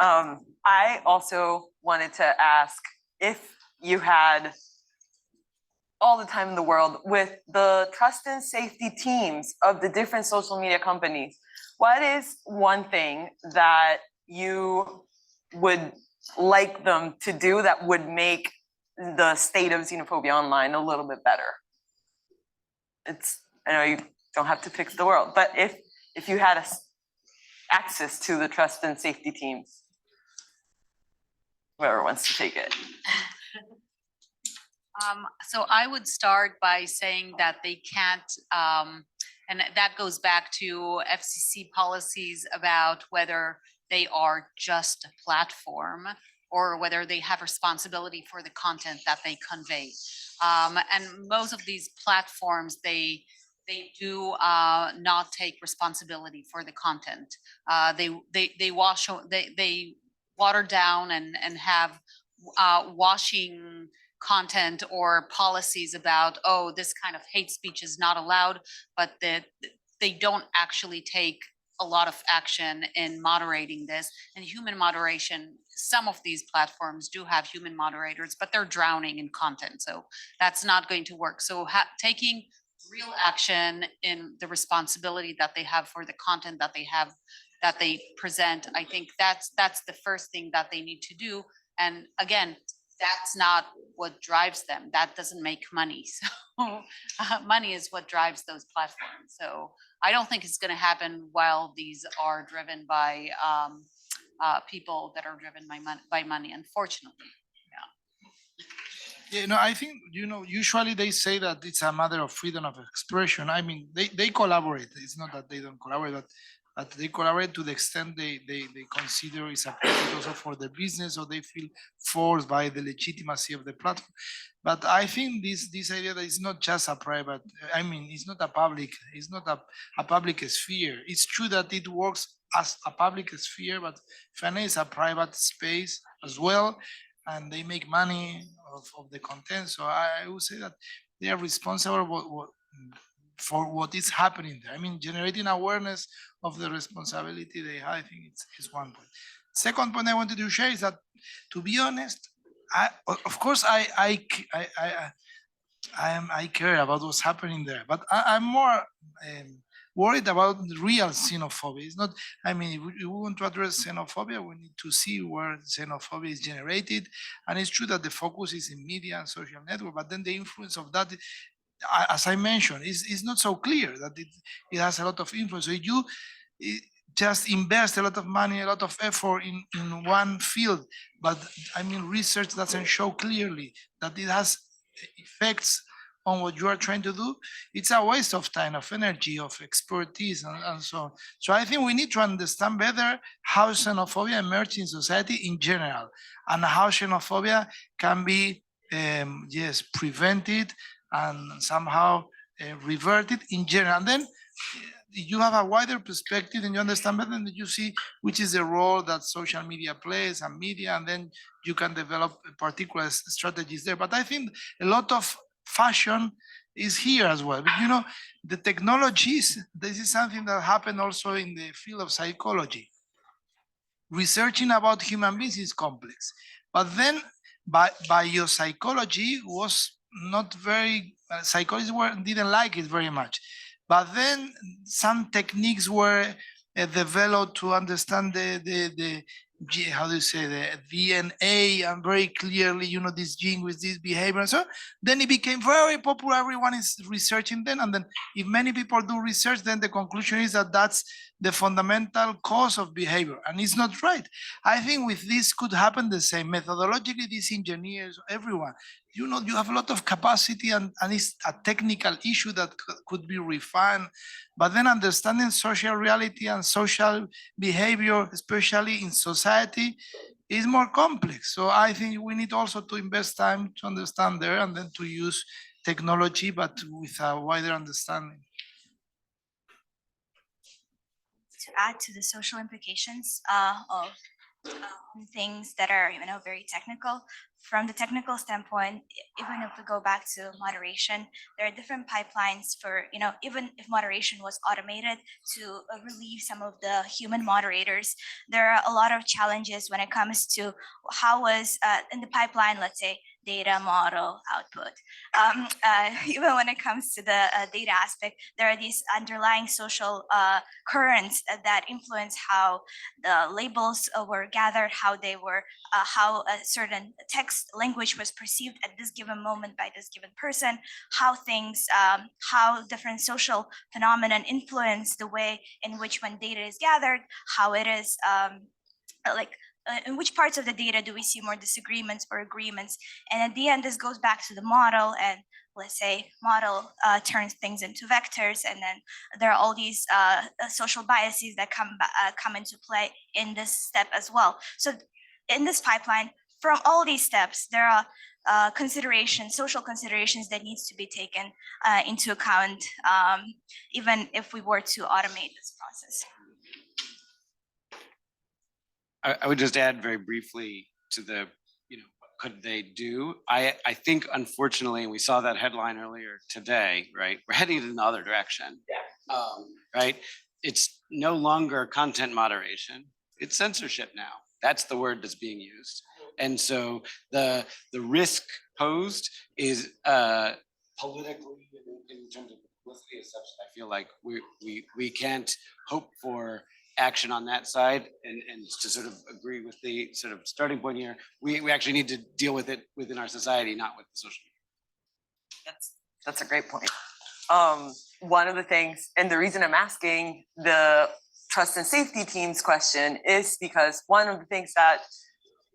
everyone. I also wanted to ask if you had all the time in the world with the trust and safety teams of the different social media companies, what is one thing that you would like them to do that would make the state of xenophobia online a little bit better? I know you don't have to fix the world, but if you had access to the trust and safety teams, whoever wants to take it. So I would start by saying that they can't, and that goes back to FCC policies about whether they are just a platform or whether they have responsibility for the content that they convey. And most of these platforms, they do not take responsibility for the content. They water down and have washing content or policies about, oh, this kind of hate speech is not allowed, but they don't actually take a lot of action in moderating this. And human moderation, some of these platforms do have human moderators, but they're drowning in content. So that's not going to work. So taking real action in the responsibility that they have for the content that they present, I think that's the first thing that they need to do. And again, that's not what drives them. That doesn't make money. So money is what drives those platforms. So I don't think it's going to happen while these are driven by people that are driven by money, unfortunately. Yeah, I think, usually they say that it's a matter of freedom of expression. I mean, they collaborate. It's not that they don't collaborate, but they collaborate to the extent they consider it's a profit also for their business, or they feel forced by the legitimacy of the platform. But I think this idea that it's not just a private, it's not a public sphere. It's true that it works as a public sphere, but finally it's a private space as well, and they make money of the content. So I would say that they are responsible for what is happening there. Generating awareness of the responsibility they have, I think it's one point. Second point I wanted to share is that, to be honest, I care about what's happening there, but I'm more worried about the real xenophobia. It's not, if we want to address xenophobia, we need to see where xenophobia is generated. And it's true that the focus is in media and social network, but then the influence of that, as I mentioned, is not so clear that it has a lot of influence. So you just invest a lot of money, a lot of effort in one field, but research doesn't show clearly that it has effects on what you are trying to do. It's a waste of time, of energy, of expertise, and so on. So I think we need to understand better how xenophobia emerges in society in general, and how xenophobia can be, prevented and somehow reverted in general. And then you have a wider perspective and you understand better, and you see which is the role that social media plays and media, and then you can develop particular strategies there. But I think a lot of fashion is here as well. But the technologies, this is something that happened also in the field of psychology. Researching about human beings is complex, but then biopsychology was not very, psychologists didn't like it very much. But then some techniques were developed to understand the how do you say, the DNA, and very clearly, this gene with this behavior. And so then it became very popular. Everyone is researching then. And then if many people do research, then the conclusion is that that's the fundamental cause of behavior. And it's not right. I think with this could happen the same. Methodologically, these engineers, everyone, you have a lot of capacity, and it's a technical issue that could be refined. But then understanding social reality and social behavior, especially in society, is more complex. So I think we need also to invest time to understand there, and then to use technology, but with a wider understanding. To add to the social implications of things that are very technical. From the technical standpoint, even if we go back to moderation, there are different pipelines for, even if moderation was automated to relieve some of the human moderators, there are a lot of challenges when it comes to how was in the pipeline, let's say, data model output. Even when it comes to the data aspect, there are these underlying social currents that influence how the labels were gathered, how they were, how a certain text language was perceived at this given moment by this given person, how things, how different social phenomenon influence the way in which when data is gathered, how it is in which parts of the data do we see more disagreements or agreements? And at the end, this goes back to the model, and let's say model turns things into vectors, and then there are all these social biases that come into play in this step as well. So in this pipeline, from all these steps, there are social considerations that needs to be taken into account, even if we were to automate this process. I would just add very briefly to the, what could they do? I think unfortunately, and we saw that headline earlier today, right? We're heading in the other direction. Yeah. Right? It's no longer content moderation, it's censorship now. That's the word that's being used. And so the risk posed is politically, in terms of publicity as such, I feel like we can't hope for action on that side, and to sort of agree with the sort of starting point here, we actually need to deal with it within our society, not with the social media. That's a great point. One of the things, and the reason I'm asking the trust and safety team's question is because one of the things that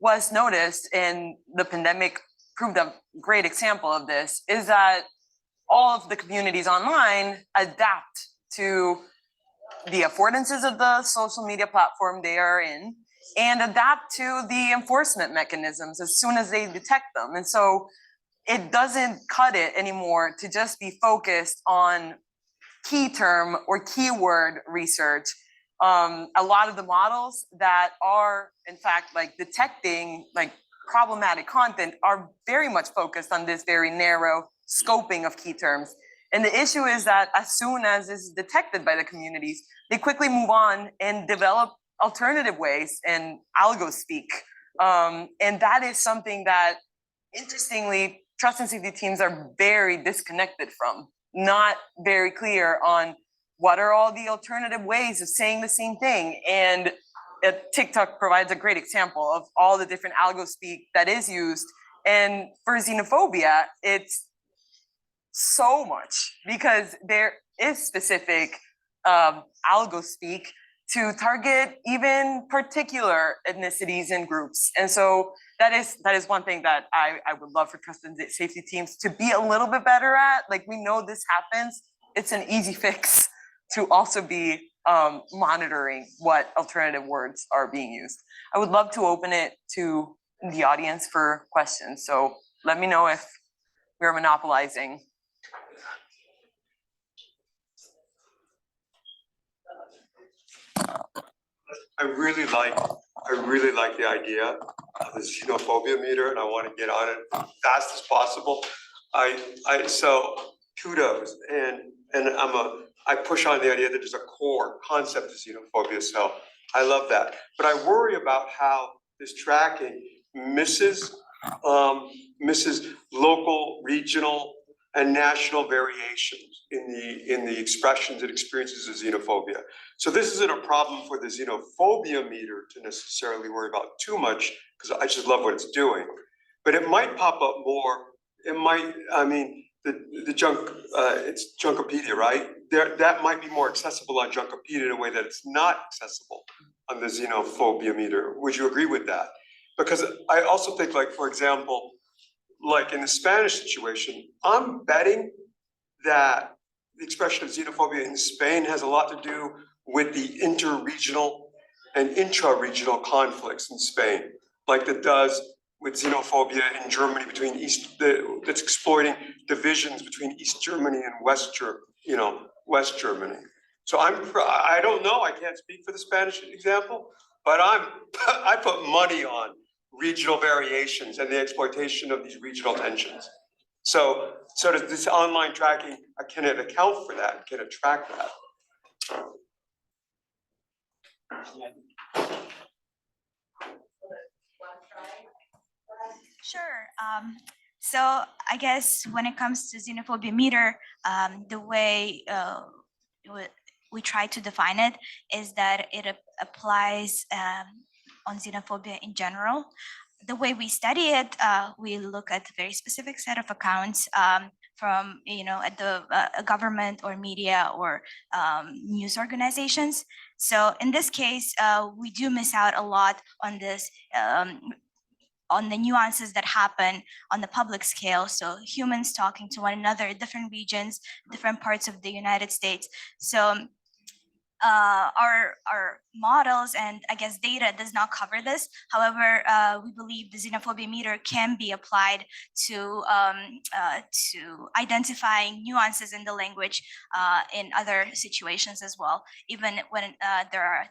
was noticed, and the pandemic proved a great example of this, is that all of the communities online adapt to the affordances of the social media platform they are in, and adapt to the enforcement mechanisms as soon as they detect them. And so it doesn't cut it anymore to just be focused on key term or keyword research. A lot of the models that are in fact detecting problematic content are very much focused on this very narrow scoping of key terms. And the issue is that as soon as this is detected by the communities, they quickly move on and develop alternative ways and algo speak. And that is something that, interestingly, trust and safety teams are very disconnected from, not very clear on what are all the alternative ways of saying the same thing. And TikTok provides a great example of all the different algo speak that is used. And for xenophobia, it's so much because there is specific algo speak to target even particular ethnicities and groups. And so that is one thing that I would love for trust and safety teams to be a little bit better at. Like, we know this happens. It's an easy fix to also be monitoring what alternative words are being used. I would love to open it to the audience for questions. So let me know if we're monopolizing. I really like the idea of the xenophobia meter, and I want to get on it as fast as possible. So kudos, and I push on the idea that there's a core concept of xenophobia. So I love that, but I worry about how this tracking misses local, regional and national variations in the expressions and experiences of xenophobia. So this isn't a problem for the xenophobia meter to necessarily worry about too much, because I just love what it's doing. But it might pop up more. It might, I mean, the junk, it's Junkopedia, right? That might be more accessible on Junkopedia in a way that it's not accessible on the xenophobia meter. Would you agree with that? Because I also think, like, for example, like in the Spanish situation, I'm betting that the expression of xenophobia in Spain has a lot to do with the interregional and intra-regional conflicts in Spain, like it does with xenophobia in Germany between that's exploiting divisions between East Germany and West Germany. So I don't know, I can't speak for the Spanish example, but I put money on regional variations and the exploitation of these regional tensions. So does this online tracking, can it account for that? Can it track that? Sure. So I guess when it comes to xenophobia meter, the way we try to define it is that it applies on xenophobia in general. The way we study it, we look at a very specific set of accounts from, at the government or media or news organizations. So in this case, we do miss out a lot on this, on the nuances that happen on the public scale. So humans talking to one another, different regions, different parts of the United States. So our models and I guess data does not cover this. However, we believe the xenophobia meter can be applied to identifying nuances in the language in other situations as well, even when there are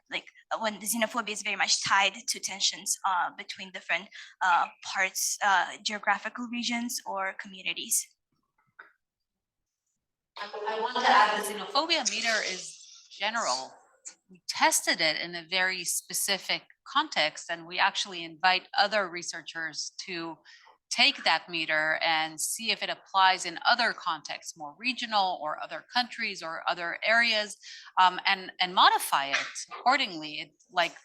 when the xenophobia is very much tied to tensions between different parts, geographical regions or communities. I want to add the xenophobia meter is general. We tested it in a very specific context, and we actually invite other researchers to take that meter and see if it applies in other contexts, more regional or other countries or other areas, and modify it accordingly.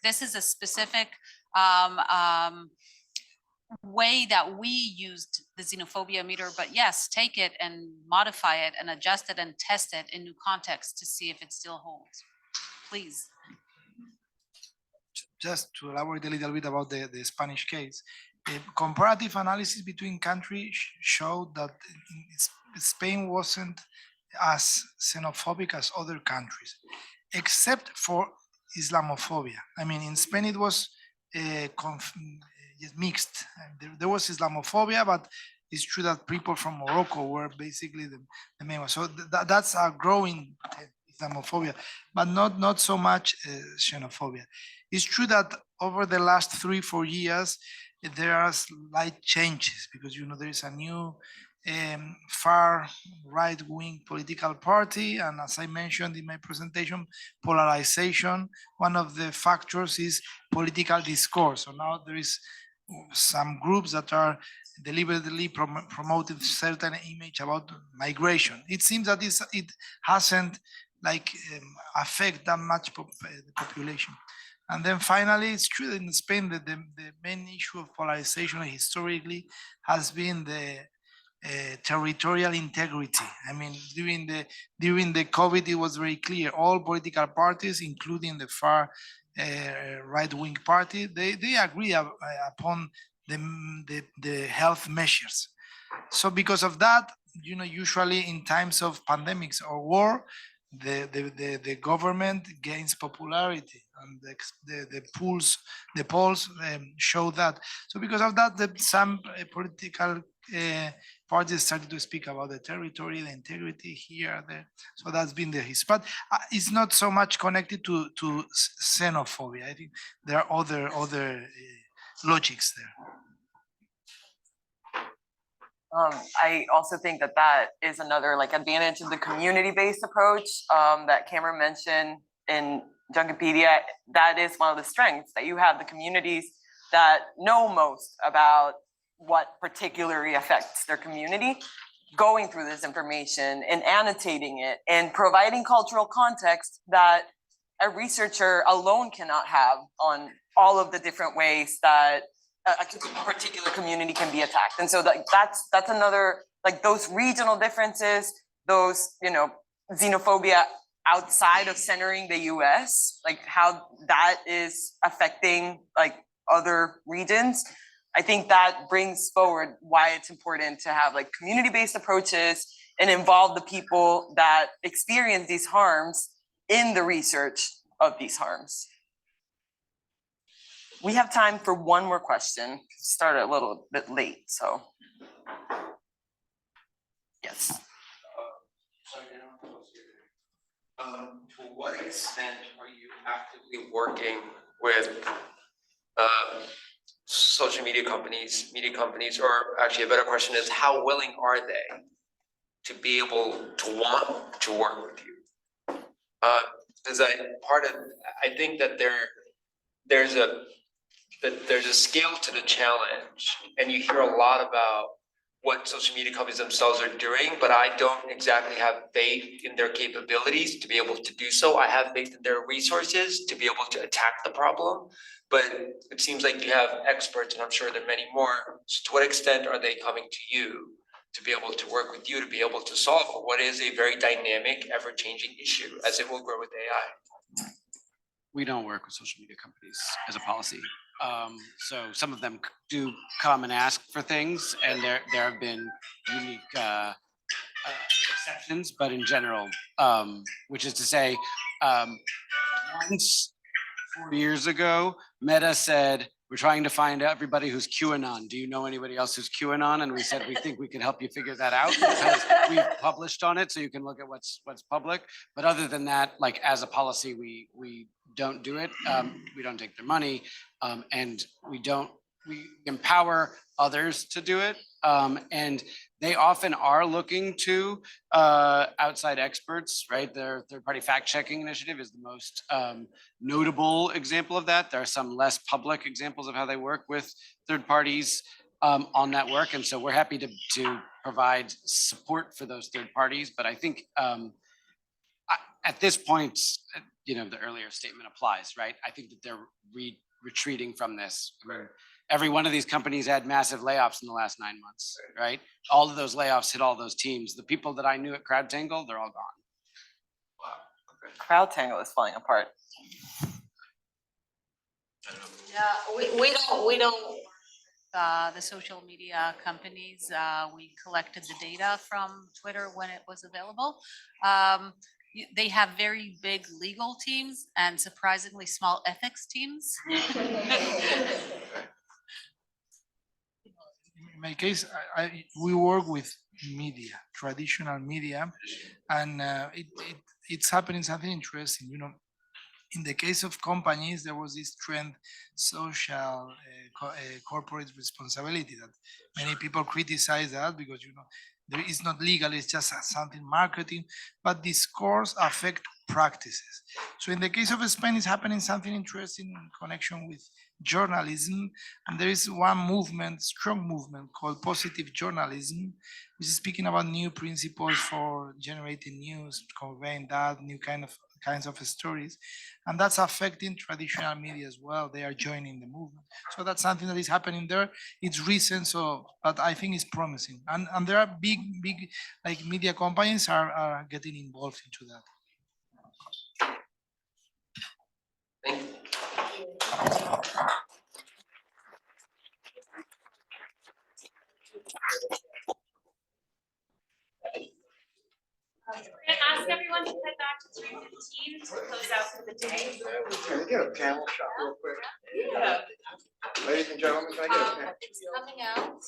This is a specific way that we used the xenophobia meter, but yes, take it and modify it and adjust it and test it in new contexts to see if it still holds. Please. Just to elaborate a little bit about the Spanish case, comparative analysis between countries showed that Spain wasn't as xenophobic as other countries, except for Islamophobia. I mean, in Spain it was mixed. There was Islamophobia, but it's true that people from Morocco were basically the main one. So that's a growing Islamophobia, but not so much xenophobia. It's true that over the last 3-4 years, there are slight changes because there is a new far right-wing political party, and as I mentioned in my presentation, polarization. One of the factors is political discourse. So now there is some groups that are deliberately promoting certain image about migration. It seems that it hasn't affect that much the population. And then finally, it's true that in Spain that the main issue of polarization historically has been the territorial integrity. I mean, during the COVID, it was very clear. All political parties, including the far right-wing party, they agree upon the health measures. So because of that, usually in times of pandemics or war, the government gains popularity, and the polls show that. So because of that, some political parties started to speak about the territory, the integrity here, there. So that's been the history. But it's not so much connected to xenophobia. I think there are other logics there. I also think that is another advantage of the community-based approach that Cameron mentioned in Junkopedia. That is one of the strengths, that you have the communities that know most about what particularly affects their community. going through this information and annotating it and providing cultural context that a researcher alone cannot have on all of the different ways that a particular community can be attacked. And so that's another, like those regional differences, those, you know, xenophobia outside of centering the US, like how that is affecting like other regions. I think that brings forward why it's important to have like community-based approaches and involve the people that experience these harms in the research of these harms. We have time for one more question. Started a little bit late, so. Yes. To what extent are you actively working with social media companies, or actually a better question is, how willing are they to be able to want to work with you? Because I think that there's a scale to the challenge, and you hear a lot about what social media companies themselves are doing, but I don't exactly have faith in their capabilities to be able to do so. I have faith in their resources to be able to attack the problem, but it seems like you have experts, and I'm sure there are many more. So to what extent are they coming to you to be able to work with you to be able to solve what is a very dynamic, ever-changing issue as it will grow with AI? We don't work with social media companies as a policy. So some of them do come and ask for things, and there have been unique exceptions, but in general, which is to say, once 4 years ago, Meta said, we're trying to find everybody who's QAnon. Do you know anybody else who's QAnon? And we said, we think we can help you figure that out because we've published on it, so you can look at what's public. But other than that, like as a policy, we don't do it. We don't take their money, and we empower others to do it. And they often are looking to outside experts, right? Their third-party fact-checking initiative is the most notable example of that. There are some less public examples of how they work with third parties on that work. And so we're happy to provide support for those third parties. But I think at this point, you know, the earlier statement applies, right? I think that they're retreating from this. I mean, every one of these companies had massive layoffs in the last 9 months, right? All of those layoffs hit all those teams. The people that I knew at CrowdTangle, they're all gone. Wow. Okay. CrowdTangle is falling apart. Yeah, we don't. The social media companies, we collected the data from Twitter when it was available. They have very big legal teams and surprisingly small ethics teams. In my case, we work with media, traditional media, and it's happening something interesting. You know, in the case of companies, there was this trend, social corporate responsibility, that many people criticize that because, you know, there is not legal, it's just something marketing, but discourse affect practices. So in the case of Spain, it's happening something interesting in connection with journalism. And there is one movement, strong movement called positive journalism, which is speaking about new principles for generating news, conveying that, new kinds of stories. And that's affecting traditional media as well. They are joining the movement. So that's something that is happening there. It's recent, but I think it's promising. And there are big like media companies are getting involved into that. Thank you. We're gonna ask everyone to head back to 3:15 to close out for the day. Can I get a panel shot real quick? Yeah. Ladies and gentlemen, can I get a panel? It's coming out.